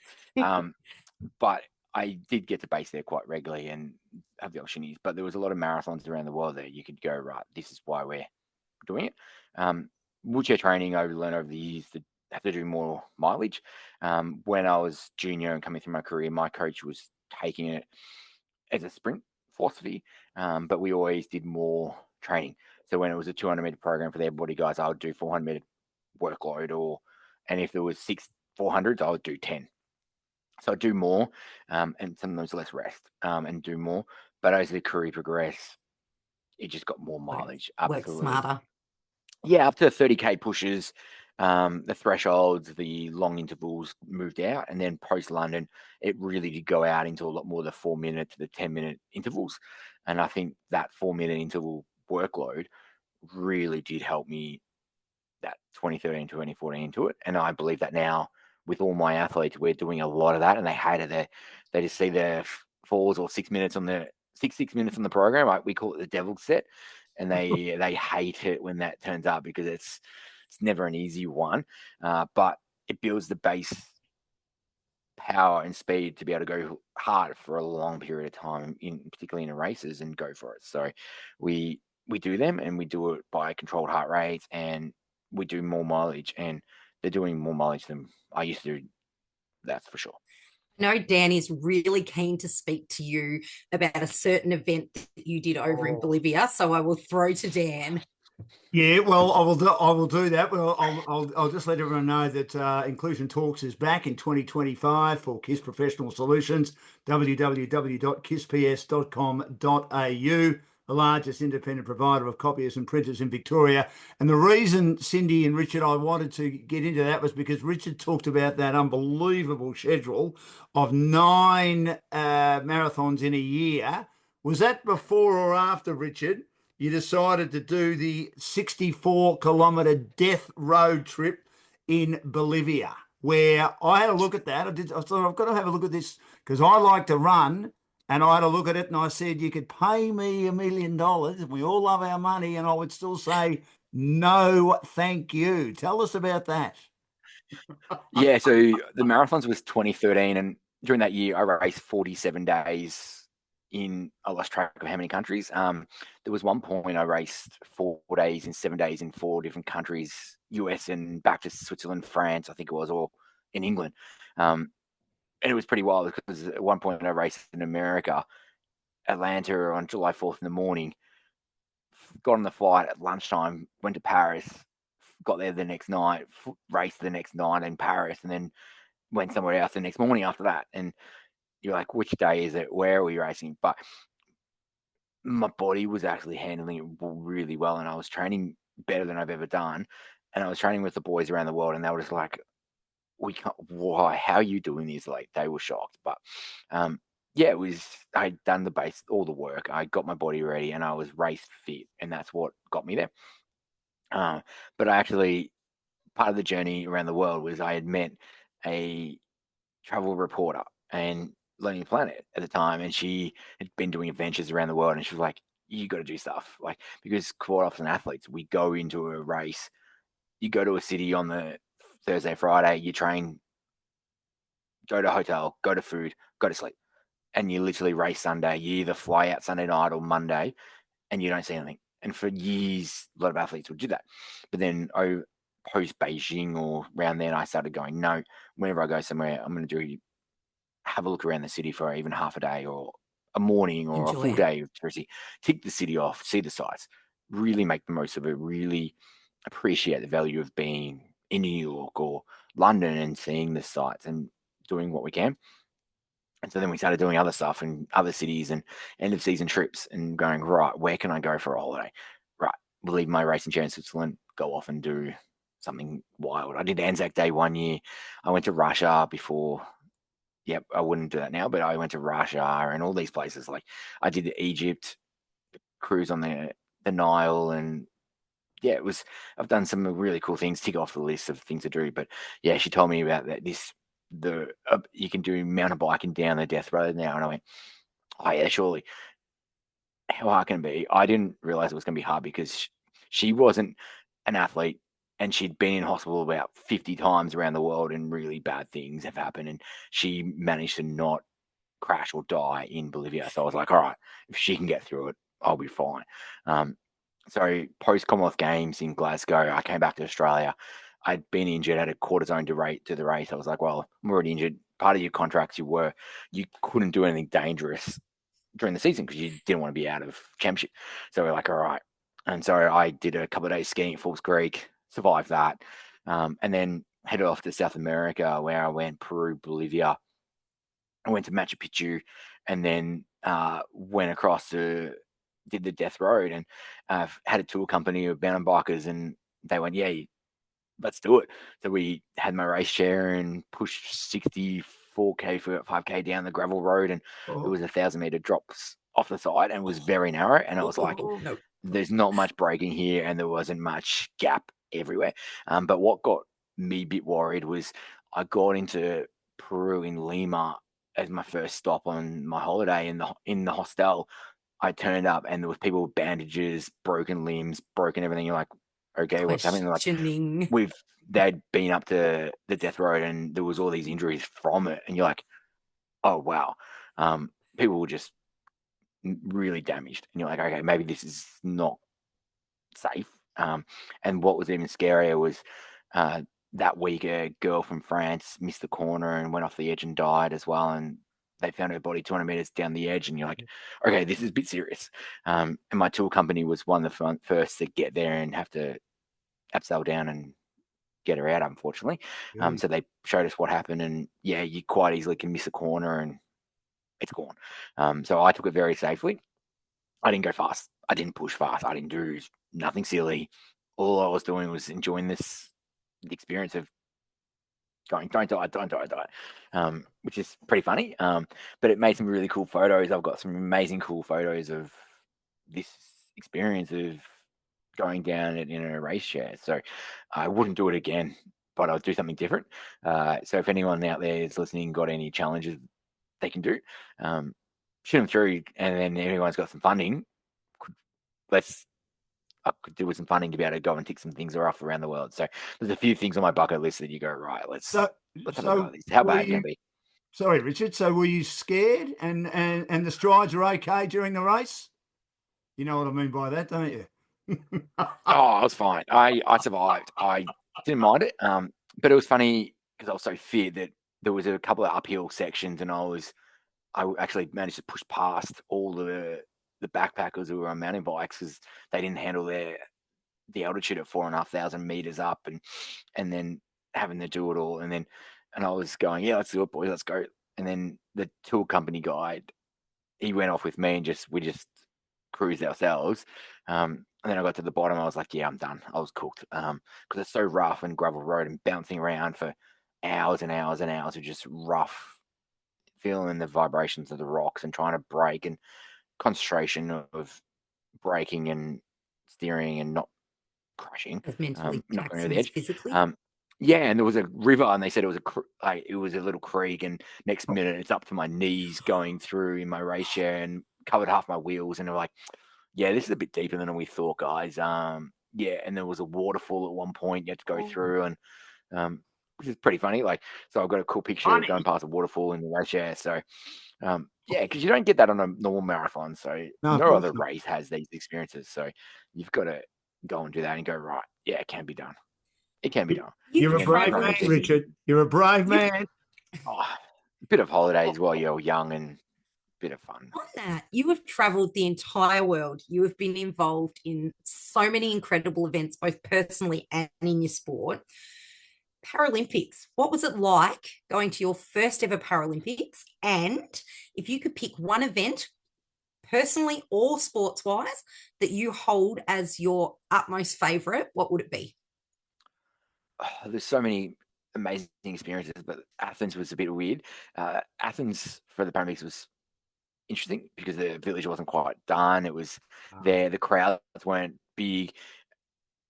But I did get to base there quite regularly and have the opportunities. But there was a lot of marathons around the world that you could go, right, this is why we're doing it. Wheelchair training, I learned over the years to have to do more mileage. When I was junior and coming through my career, my coach was taking it as a sprint philosophy, but we always did more training. So when it was a 200-meter program for their body guys, I would do 400-meter workload, and if there was 6 400s, I would do 10. So I'd do more, and sometimes less rest, and do more. But as the career progressed, it just got more mileage. Work smarter. Yeah, up to 30K pushes, the thresholds, the long intervals moved out. And then post-London, it really did go out into a lot more the 4-minute to the 10-minute intervals. And I think that 4-minute interval workload really did help me that 2013, 2014 into it. And I believe that now with all my athletes, we're doing a lot of that, and they hate it. They just see the 4s or 6 minutes on the 6 minutes on the program. We call it the devil's set, and they hate it when that turns up because it's never an easy one, but it builds the base power and speed to be able to go hard for a long period of time, particularly in races, and go for it. So we do them, and we do it by controlled heart rates, and we do more mileage, and they're doing more mileage than I used to do. That's for sure. I know Dan is really keen to speak to you about a certain event that you did over in Bolivia, so I will throw to Dan. Yeah, well, I will do that. Well, I'll just let everyone know that Inclusion Talks is back in 2025 for KISS Professional Solutions, www.kissps.com.au, the largest independent provider of copiers and printers in Victoria. And the reason, Cindy and Richard, I wanted to get into that was because Richard talked about that unbelievable schedule of 9 marathons in a year. Was that before or after, Richard, you decided to do the 64-kilometre death road trip in Bolivia, where I had a look at that. I thought, I've got to have a look at this because I like to run, and I had a look at it and I said, you could pay me $1 million. We all love our money, and I would still say, no, thank you. Tell us about that. Yeah, so the marathons was 2013, and during that year, I raced 47 days I lost track of how many countries. There was one point I raced 4 days and 7 days in 4 different countries, US and back to Switzerland, France, I think it was, or in England. And it was pretty wild because at one point I raced in America, Atlanta on July 4th in the morning, got on the flight at lunchtime, went to Paris, got there the next night, raced the next night in Paris, and then went somewhere else the next morning after that. And you're like, which day is it? Where are we racing? But my body was actually handling it really well, and I was training better than I've ever done. And I was training with the boys around the world, and they were just like, "We can't. Why? How are you doing this?" Like they were shocked. But yeah, it was. I'd done all the work. I got my body ready, and I was race fit, and that's what got me there. But I actually part of the journey around the world was I had met a travel reporter and Lonely Planet at the time, and she had been doing adventures around the world, and she was like, "You got to do stuff like because quite often athletes we go into a race, you go to a city on the Thursday, Friday, you train, go to hotel, go to food, go to sleep, and you literally race Sunday. You either fly out Sunday night or Monday, and you don't see anything. And for years, a lot of athletes would do that. But then post Beijing or around then, I started going, no, whenever I go somewhere, I'm going to have a look around the city for even half a day or a morning or a Enjoy full it. day of touristy. Tick the city off, see the sights, really make the most of it, really appreciate the value of being in New York or London and seeing the sights and doing what we can. And so then we started doing other stuff in other cities and end of season trips and going, right, where can I go for a holiday? Right, we'll leave my racing chair in Switzerland, go off and do something wild. I did Anzac Day one year. I went to Russia before. Yep, I wouldn't do that now, but I went to Russia and all these places. Like I did the Egypt cruise on the Nile, and yeah, I've done some really cool things, tick off the list of things to do. But yeah, she told me about that. You can do mountain biking down the death road now, and I went, oh yeah, surely. How hard can it be? I didn't realize it was going to be hard because she wasn't an athlete, and she'd been in hospital about 50 times around the world, and really bad things have happened, and she managed to not crash or die in Bolivia. So I was like, all right, if she can get through it, I'll be fine. So post Commonwealth Games in Glasgow, I came back to Australia. I'd been injured, had a cortisone to the race. I was like, well, I'm already injured. Part of your contracts, you couldn't do anything dangerous during the season because you didn't want to be out of championship. So we're like, all right. And so I did a couple of days skiing at Falls Creek, survived that, and then headed off to South America where I went Peru, Bolivia. I went to Machu Picchu, and then went across did the Death Road, and had a tour company of mountain bikers, and they went, yeah, let's do it. So we had my race chair and pushed 64K for 5K down the gravel road, and it was 1,000-meter drops off the side and was very narrow. And I was like, No. there's not much braking here, and there wasn't much gap everywhere. But what got me a bit worried was I got into Peru in Lima as my first stop on my holiday in the hostel. I turned up and there was people with bandages, broken limbs, broken everything. You're like, okay, what's happening? They're like, Questioning. they'd been up to the death road and there was all these injuries from it. And you're like, oh, wow. People were just really damaged. And you're like, okay, maybe this is not safe. And what was even scarier was that week a girl from France missed the corner and went off the edge and died as well. And they found her body 200 meters down the edge. And you're like, okay, this is a bit serious. And my tour company was one of the first to get there and have to abseil down and get her out, unfortunately. So they showed us what happened. And yeah, you quite easily can miss a corner and it's gone. So I took it very safely. I didn't go fast. I didn't push fast. I didn't do nothing silly. All I was doing was enjoying the experience of going, don't die, which is pretty funny. But it made some really cool photos. I've got some amazing cool photos of this experience of going down it in a race chair. So I wouldn't do it again, but I'll do something different. So if anyone out there is listening, got any challenges they can do, shoot them through, and then everyone's got some funding. I could do with some funding to be able to go and tick some things off around the world. So there's a few things on my bucket list that you go, right, let's have a go at this. How bad can it be? Sorry, Richard. So were you scared and the strides were okay during the race? You know what I mean by that, don't you? Oh, I was fine. I survived. I didn't mind it. But it was funny because I was so fit that there was a couple of uphill sections, and I actually managed to push past all the backpackers who were on mountain bikes because they didn't handle the altitude at 4,500 meters up, and then having to do it all, and I was going, yeah, let's do it, boys, let's go. And then the tour company guide, he went off with me, and we just cruised ourselves. And then I got to the bottom. I was like, yeah, I'm done. I was cooked because it's so rough and gravel road and bouncing around for hours and hours and hours of just rough, feeling the vibrations of the rocks and trying to brake and concentration of braking and steering and not crashing, As mentally not going over taxing the as edge. physically. Yeah, and there was a river, and they said it was it was a little creek, and next minute it's up to my knees going through in my race chair and covered half my wheels, and they're like, yeah, this is a bit deeper than we thought, guys. Yeah, and there was a waterfall at one point you had to go through, and which is pretty funny. Like, so I've got a cool picture of going past a waterfall in the race chair. So, yeah, because you don't get that on a normal marathon. So No, of no course other not. race has these experiences. So you've got to go and do that and go, right, yeah, it can be done. It can be done. You're a You've And brave run man, with it. Richard. You're a brave man. Oh, a bit of holidays while you're young and a bit of fun. On that, you have traveled the entire world. You have been involved in so many incredible events, both personally and in your sport. Paralympics, what was it like going to your first ever Paralympics? And if you could pick one event, personally or sports wise, that you hold as your utmost favorite, what would it be? Oh, there's so many amazing experiences, but Athens was a bit weird. Athens for the Paralympics was interesting because the village wasn't quite done. It was there, the crowds weren't big,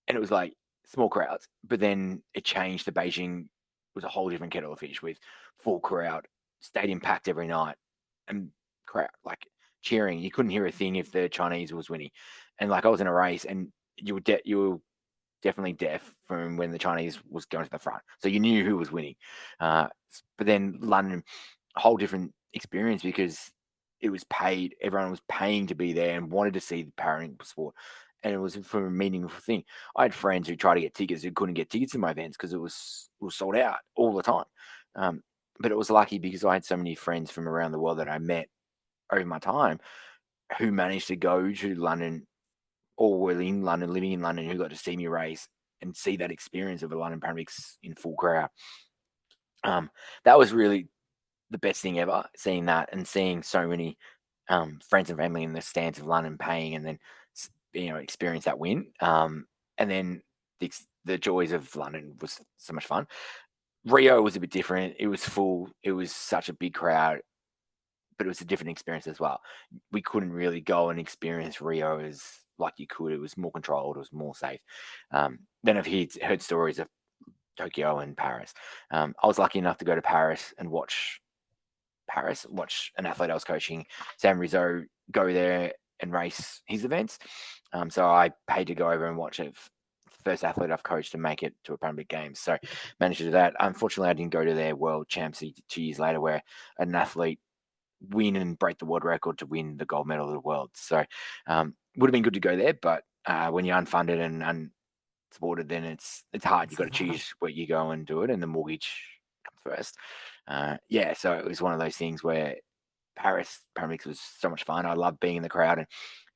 and it was like small crowds. But then it changed to Beijing was a whole different kettle of fish with full crowd, stadium packed every night, and crowd like cheering. You couldn't hear a thing if the Chinese was winning, and like I was in a race, and you were definitely deaf from when the Chinese was going to the front, so you knew who was winning. But then London, a whole different experience because it was paid. Everyone was paying to be there and wanted to see the Paralympic sport, and it was for a meaningful thing. I had friends who tried to get tickets who couldn't get tickets to my events because it was sold out all the time. But it was lucky because I had so many friends from around the world that I met over my time who managed to go to London or were in London, living in London, who got to see me race and see that experience of a London Paralympics in full crowd. That was really the best thing ever, seeing that and seeing so many friends and family in the stands of London paying and then experience that win. And then the joys of London was so much fun. Rio was a bit different. It was full. It was such a big crowd, but it was a different experience as well. We couldn't really go and experience Rio as like you could. It was more controlled. It was more safe. Then I've heard stories of Tokyo and Paris. I was lucky enough to go to Paris and watch an athlete I was coaching, Sam Rizzo, go there and race his events. So I paid to go over and watch it. First athlete I've coached to make it to a Paralympic Games. So managed to do that. Unfortunately, I didn't go to their World Champs 2 years later, where an athlete win and break the world record to win the gold medal of the world. So would have been good to go there, but when you're unfunded and unsupported, then it's hard. You've got to choose where you go and do it, and the mortgage comes first. Yeah, so it was one of those things where Paris Paralympics was so much fun. I loved being in the crowd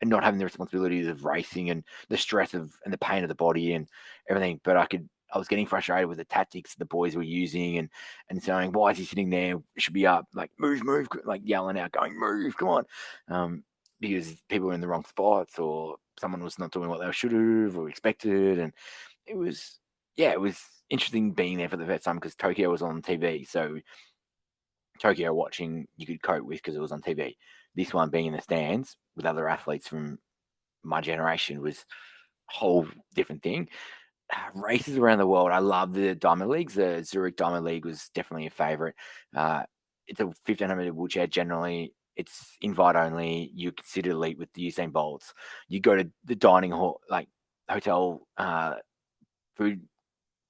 and not having the responsibilities of racing and the stress of and the pain of the body and everything. But I was getting frustrated with the tactics the boys were using and saying, why is he sitting there? It should be up, like move, like yelling out, going, move, come on. Because people were in the wrong spots or someone was not doing what they should have or expected. And it was interesting being there for the first time because Tokyo was on TV. So Tokyo watching you could cope with because it was on TV. This one being in the stands with other athletes from my generation was a whole different thing. Races around the world, I love the Diamond Leagues. The Zurich Diamond League was definitely a favorite. It's a 1500 wheelchair generally. It's invite only. You consider elite with the Usain Bolts. You go to the dining hall, like hotel, food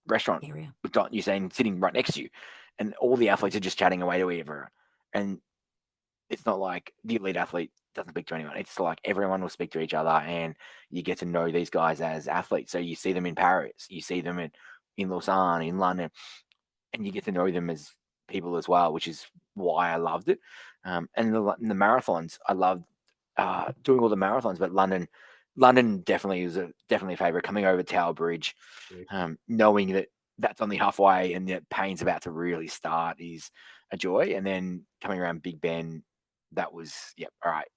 restaurant Area. with Usain sitting right next to you, and all the athletes are just chatting away to everyone. And it's not like the elite athlete doesn't speak to anyone. It's like everyone will speak to each other, and you get to know these guys as athletes. So you see them in Paris, you see them in Lausanne, in London, and you get to know them as people as well, which is why I loved it. And the marathons, I loved doing all the marathons, but London definitely is definitely a favorite. Coming over Tower Bridge, knowing that that's only halfway and the pain's about to really start is a joy. And then coming around Big Ben, that was all right.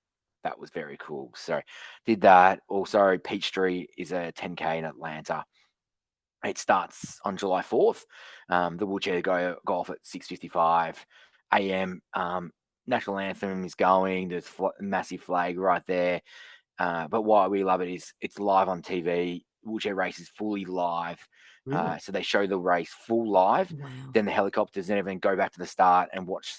that was very cool. So did that. Also, Peachtree is a 10K in Atlanta. It starts on July 4th. The wheelchair go off at 6:55 a.m. National anthem is going. There's massive flag right there. But why we love it is it's live on TV. Wheelchair race is fully live. Really? So they show the race full live. Wow. Then the helicopters and everything go back to the start and watch,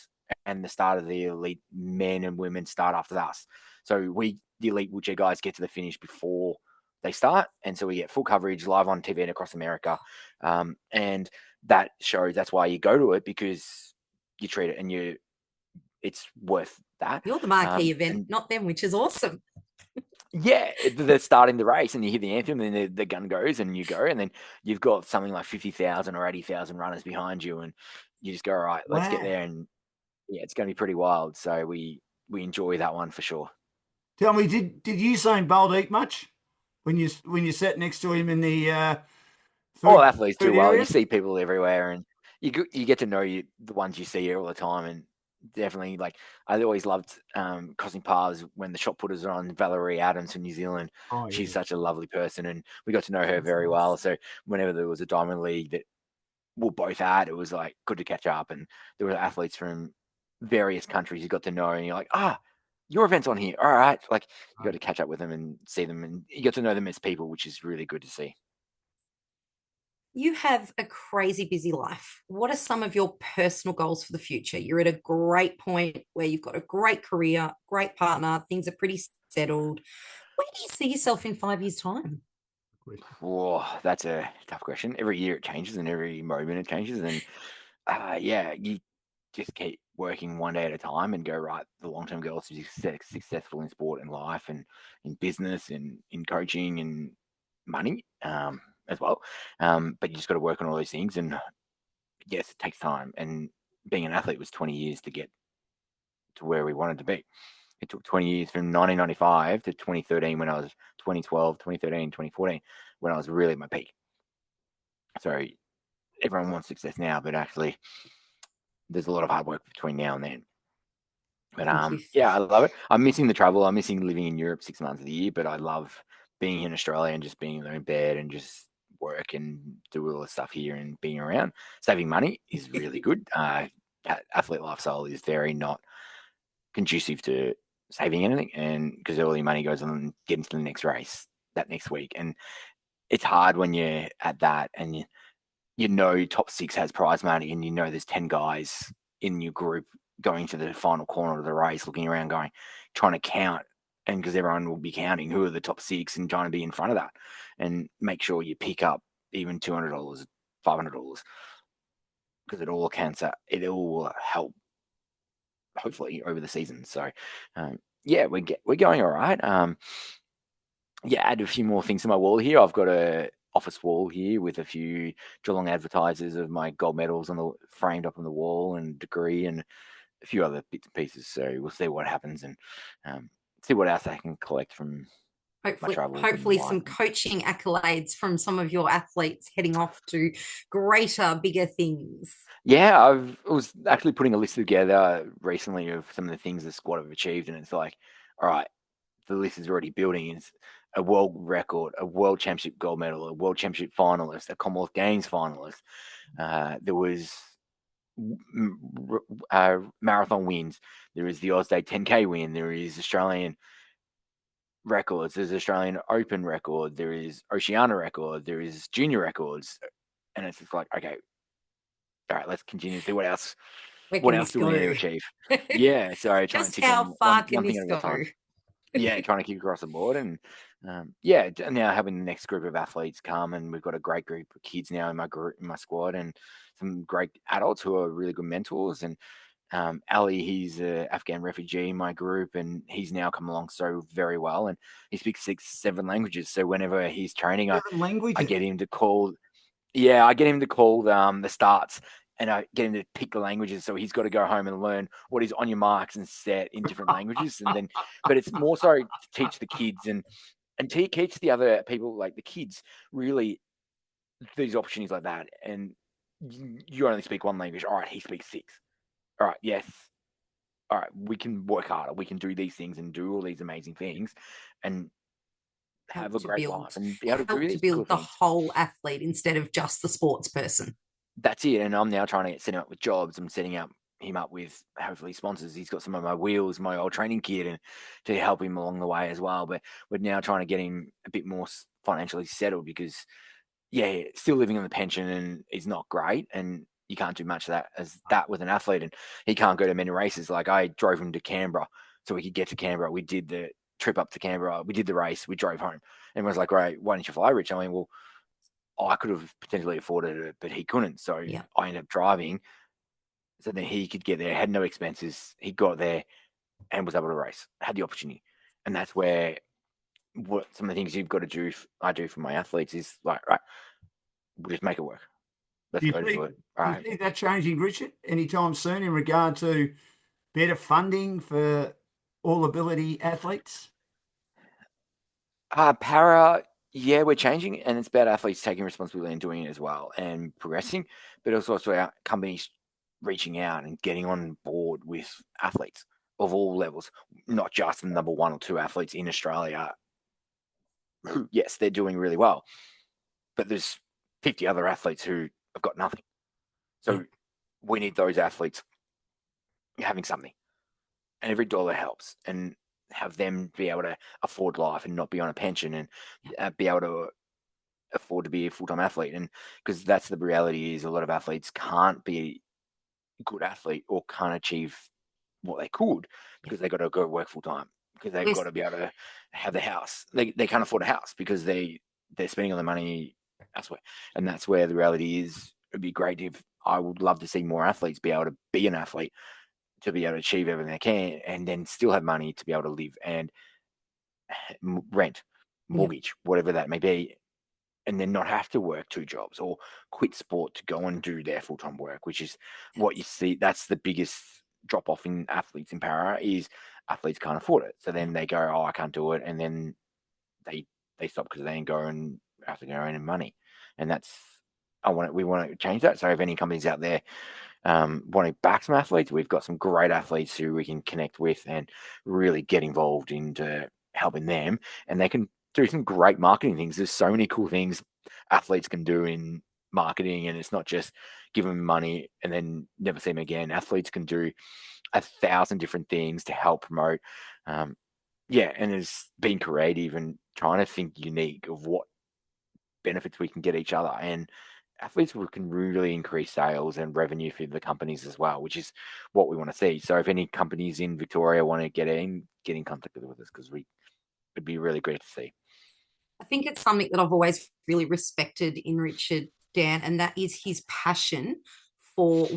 and the start of the elite men and women start after us. So the elite wheelchair guys, get to the finish before they start, and so we get full coverage live on TV and across America. And that shows, that's why you go to it, because you treat it and it's worth that. You're the marquee event, and not them, which is awesome. yeah, they're starting the race, and you hear the anthem, and the gun goes, and you go, and then you've got something like 50,000 or 80,000 runners behind you, and you just go, all right, let's get Wow. there. And yeah, it's going to be pretty wild. So we enjoy that one for sure. Tell me, did Usain Bolt eat much when you sat next to him in the All food athletes do well. area? You see people everywhere, and you get to know the ones you see here all the time. And definitely, like, I always loved crossing paths when the shot putters are on, Valerie Adams from New Zealand. Oh, She's yeah. such a lovely person, and we got to know her That's very nice. well. So whenever there was a Diamond League that we're both at, it was like good to catch up. And there were athletes from various countries you got to know, and you're like, your event's on here. All right. Like, you got to catch up with them and see them, and you got to know them as people, which is really good to see. You have a crazy busy life. What are some of your personal goals for the future? You're at a great point where you've got a great career, great partner, things are pretty settled. Where do you see yourself in 5 years' time? Oh, that's a tough question. Every year it changes, and every moment it changes. And yeah, you just keep working one day at a time and go, right, the long-term goal is to be successful in sport and life and in business and in coaching and money as well. But you just got to work on all those things. And yes, it takes time. And being an athlete was 20 years to get to where we wanted to be. It took 20 years from 1995 to 2013 when I was 2012, 2013, 2014, when I was really at my peak. So everyone wants success now, but actually there's a lot of hard work between now and then. But yeah, I love it. I'm missing the travel. I'm missing living in Europe 6 months of the year, but I love being in Australia and just being there in bed and just work and do all the stuff here and being around. Saving money is really good. Athlete lifestyle is very not conducive to saving anything, and because all your money goes on getting to the next race that next week. And it's hard when you're at that and you know top 6 has prize money, and you know there's 10 guys in your group going to the final corner of the race, looking around going, trying to count, and because everyone will be counting who are the top 6 and trying to be in front of that, and make sure you pick up even $200, $500, because it all counts. It all will help hopefully over the season. So yeah, we're going all right. Yeah, add a few more things to my wall here. I've got a office wall here with a few Geelong advertisers of my gold medals on the framed up on the wall, and degree, and a few other bits and pieces. So we'll see what happens, and see what else I can collect from my travels. Hopefully some coaching accolades from some of your athletes heading off to greater, bigger things. Yeah, I was actually putting a list together recently of some of the things the squad have achieved, and it's like, all right, the list is already building. It's a world record, a world championship gold medal, a world championship finalist, a Commonwealth Games finalist. There was marathon wins. There is the Ausday 10K win. There is Australian records. There's Australian Open record. There is Oceania record. There is junior records. And it's just like, okay, all right, let's continue to see what else. What else do we need to achieve? Yeah, sorry, trying to tick on one thing at a time. Yeah, trying to keep across the board. And yeah, now having the next group of athletes come, and we've got a great group of kids now in my squad, and some great adults who are really good mentors. And Ali, he's an Afghan refugee in my group, and he's now come along so very well, and he speaks 6-7 languages. So whenever he's training, I get him to call. Yeah, I get him to call the starts, and I get him to pick the languages. So he's got to go home and learn what is on your marks and set in different languages. And then, but it's more so to teach the kids and teach the other people, like the kids, really these opportunities like that. And you only speak one language. All right, he speaks 6. All right, yes. all right, we can work harder, we can do these things and do all these amazing things and have a great life and be able to do these cool the things. whole athlete instead of just the sports person. That's it. And I'm now trying to set him up with jobs. I'm setting him up with hopefully sponsors. He's got some of my wheels, my old training kit, and to help him along the way as well. But we're now trying to get him a bit more financially settled because, yeah, still living on the pension and is not great. And you can't do much of that with an athlete. And he can't go to many races. Like I drove him to Canberra so we could get to Canberra. We did the trip up to Canberra. We did the race. We drove home. Everyone's like, right, why don't you fly, Rich? I mean, well, I could have potentially afforded it, but he couldn't. So Yeah. I ended up driving so that he could get there, had no expenses. He got there and was able to race, had the opportunity. And that's where what some of the things you've got to do, I do for my athletes is like, right, we'll just make it work. Let's go do it. Do you see that changing, Richard, anytime soon in regard to better funding for all ability athletes? Para, yeah, we're changing, and it's about athletes taking responsibility and doing it as well and progressing, but it's also our companies reaching out and getting on board with athletes of all levels, not just the number 1 or 2 athletes in Australia who, yes, they're doing really well, but there's 50 other athletes who have got nothing. So we need those athletes having something, and every dollar helps, and have them be able to afford life and not be on a pension and be able to afford to be a full-time athlete. And because that's the reality is a lot of athletes can't be a good athlete or can't achieve what they could because they got to go work full-time because they've got to be able to have the house. They can't afford a house because they're spending all the money elsewhere. And that's where the reality is. It'd be great if I would love to see more athletes be able to be an athlete, to be able to achieve everything they can and then still have money to be able to live and rent, mortgage, whatever that may be, and then not have to work 2 jobs or quit sport to go and do their full-time work, which is what you see. That's the biggest drop off in athletes in para is athletes can't afford it. So then they go, oh, I can't do it. And then they stop because they ain't go and have to go earn money. And that's, we want to change that. So if any companies out there want to back some athletes, we've got some great athletes who we can connect with and really get involved into helping them, and they can do some great marketing things. There's so many cool things athletes can do in marketing, and it's not just give them money and then never see them again. Athletes can do 1,000 different things to help promote. And it's being creative and trying to think unique of what benefits we can get each other, and athletes can really increase sales and revenue for the companies as well, which is what we want to see. So if any companies in Victoria want to get in contact with us, because it'd be really great to see. I think it's something that I've always really respected in Richard, Dan, and that is his passion for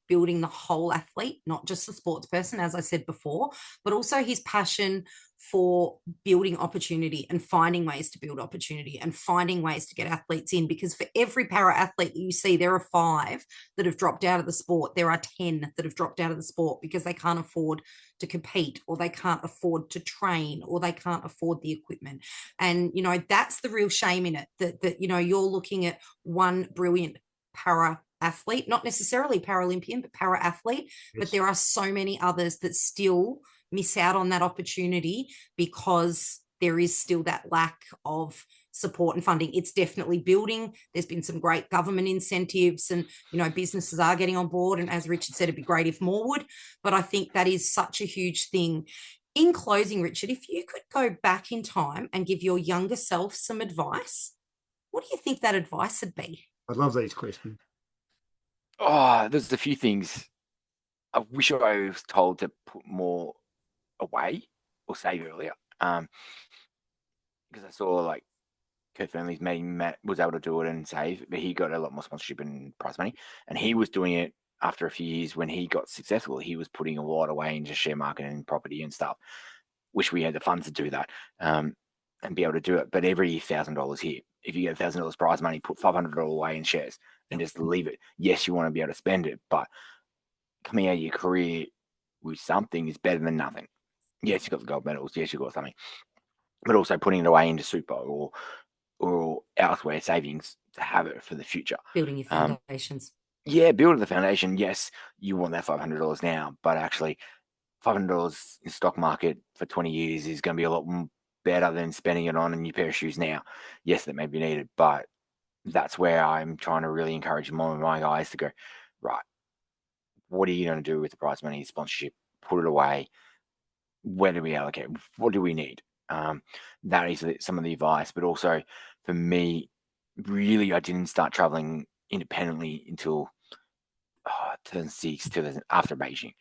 building the whole athlete, not just the sports person, as I said before, but also his passion for building opportunity and finding ways to build opportunity and finding ways to get athletes in. Because for every para athlete that you see, there are 5 that have dropped out of the sport. There are 10 that have dropped out of the sport because they can't afford to compete, or they can't afford to train, or they can't afford the equipment. And, that's the real shame in it, that you're looking at one brilliant para athlete, not necessarily Paralympian, but para athlete. Yes. But there are so many others that still miss out on that opportunity because there is still that lack of support and funding. It's definitely building. There's been some great government incentives, and businesses are getting on board. And as Richard said, it'd be great if more would. But I think that is such a huge thing. In closing, Richard, if you could go back in time and give your younger self some advice, what do you think that advice would be? I love these questions. Oh, there's a few things. I wish I was told to put more away or save earlier. Because I saw like Kurt Fernley's Matt was able to do it and save, but he got a lot more sponsorship and prize money. And he was doing it after a few years when he got successful. He was putting a lot away into share market and property and stuff. Wish we had the funds to do that and be able to do it. But every $1,000 here, if you get $1,000 prize money, put $500 away in shares and just leave it. Yes, you want to be able to spend it, but coming out of your career with something is better than nothing. Yes, you got the gold medals. Yes, you got something, but also putting it away into super or elsewhere savings to have it for the future. Building your foundations. Building the foundation. Yes, you want that $500 now, but actually $500 in stock market for 20 years is going to be a lot better than spending it on a new pair of shoes now. Yes, that may be needed, but that's where I'm trying to really encourage my guys to go, right, what are you going to do with the prize money, sponsorship? Put it away. Where do we allocate? What do we need? That is some of the advice, but also for me, really, I didn't start traveling independently until 2006, after Beijing.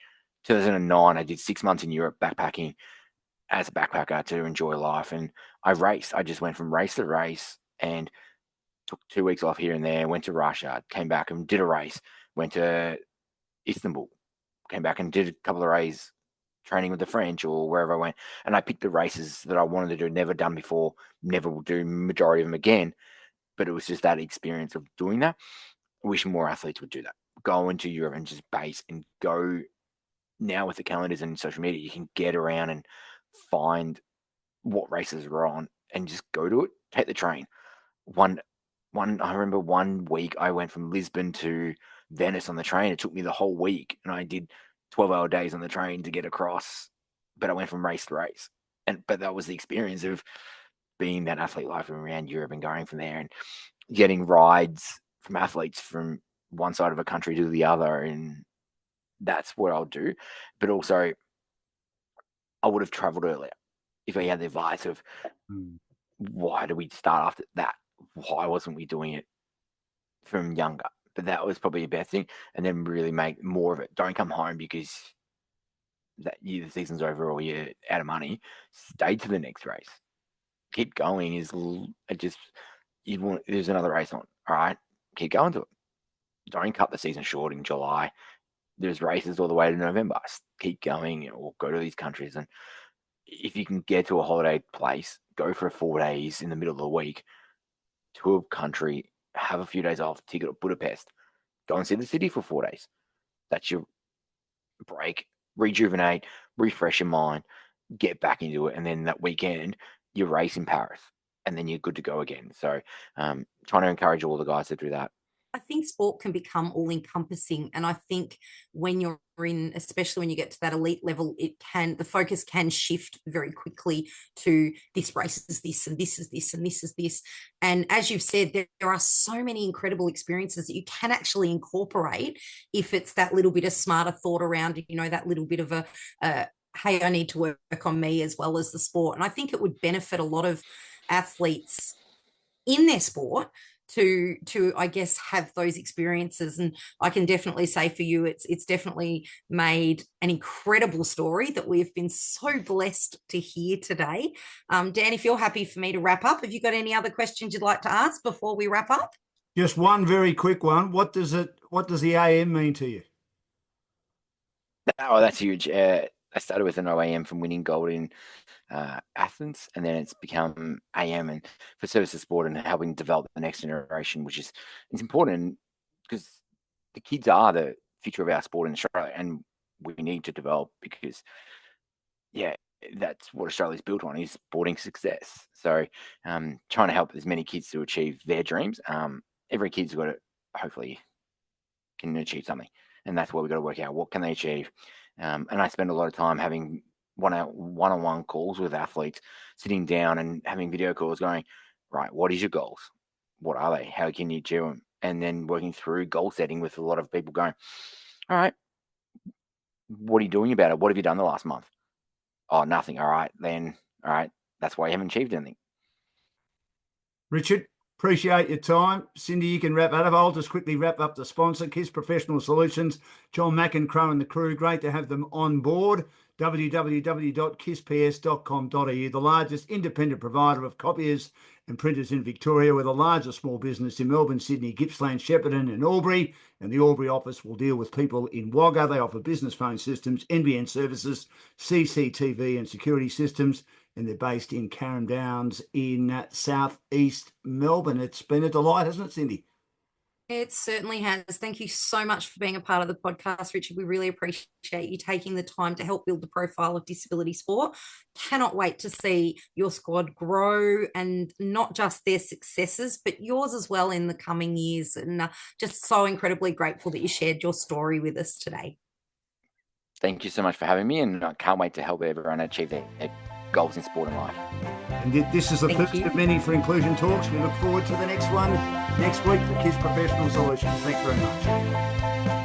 2009, I did 6 months in Europe backpacking as a backpacker to enjoy life. And I raced. I just went from race to race and took 2 weeks off here and there, went to Russia, came back and did a race, went to Istanbul, came back and did a couple of races, training with the French or wherever I went. And I picked the races that I wanted to do, never done before, never will do majority of them again. But it was just that experience of doing that. I wish more athletes would do that. Go into Europe and just base and go. Now with the calendars and social media, you can get around and find what races are on and just go to it. Take the train. I remember 1 week I went from Lisbon to Venice on the train. It took me the whole week, and I did 12-hour days on the train to get across. But I went from race to race, but that was the experience of being that athlete life around Europe and going from there and getting rides from athletes from one side of a country to the other, and that's what I'll do. But also, I would have traveled earlier if I had the advice of why do we start after that? Why wasn't we doing it from younger? But that was probably the best thing. And then really make more of it. Don't come home because the season's over or you're out of money. Stay to the next race. Keep going. There's another race on. All right, keep going to it. Don't cut the season short in July. There's races all the way to November. Keep going or go to these countries. And if you can get to a holiday place, go for 4 days in the middle of the week to a country, have a few days off, ticket to Budapest, go and see the city for 4 days. That's your break, rejuvenate, refresh your mind, get back into it. And then that weekend, you race in Paris and then you're good to go again. So trying to encourage all the guys to do that. I think sport can become all encompassing. And I think when you're in, especially when you get to that elite level, the focus can shift very quickly to this race is this, and this is this, and this is this. And as you've said, there are so many incredible experiences that you can actually incorporate if it's that little bit of smarter thought around, that little bit of hey, I need to work on me as well as the sport. And I think it would benefit a lot of athletes in their sport to I guess have those experiences. And I can definitely say for you, it's definitely made an incredible story that we've been so blessed to hear today. Dan, if you're happy for me to wrap up, have you got any other questions you'd like to ask before we wrap up? Just one very quick one. What does the AM mean to you? Oh, that's huge. I started with an OAM from winning gold in Athens, and then it's become AM and for service to sport and helping develop the next generation, which is it's important because the kids are the future of our sport in Australia, and we need to develop because, that's what Australia's built on is sporting success. So, trying to help as many kids to achieve their dreams. Every kid's got to hopefully can achieve something, and that's what we've got to work out. What can they achieve? And I spend a lot of time having one-on-one calls with athletes, sitting down and having video calls going, right, what is your goals? What are they? How can you achieve them? And then working through goal setting with a lot of people going, all right, what are you doing about it? What have you done the last month? Oh, nothing. All right, that's why you haven't achieved anything. Richard, appreciate your time. Cindy, you can wrap that up. I'll just quickly wrap up the sponsor, KISS Professional Solutions, John McEncrow and the crew. Great to have them on board. www.kissps.com.au, the largest independent provider of copiers and printers in Victoria. We're the largest small business in Melbourne, Sydney, Gippsland, Shepparton and Albury. And the Albury office will deal with people in Wagga. They offer business phone systems, NBN services, CCTV and security systems. And they're based in Carrum Downs in southeast Melbourne. It's been a delight, hasn't it, Cindy? It certainly has. Thank you so much for being a part of the podcast, Richard. We really appreciate you taking the time to help build the profile of disability sport. Cannot wait to see your squad grow and not just their successes, but yours as well in the coming years. And just so incredibly grateful that you shared your story with us today. Thank you so much for having me, and I can't wait to help everyone achieve their goals in sport and life. And this is the Thank first you. of many for Inclusion Talks. We look forward to the next one next week for Kids Professional Solutions. Thanks very much.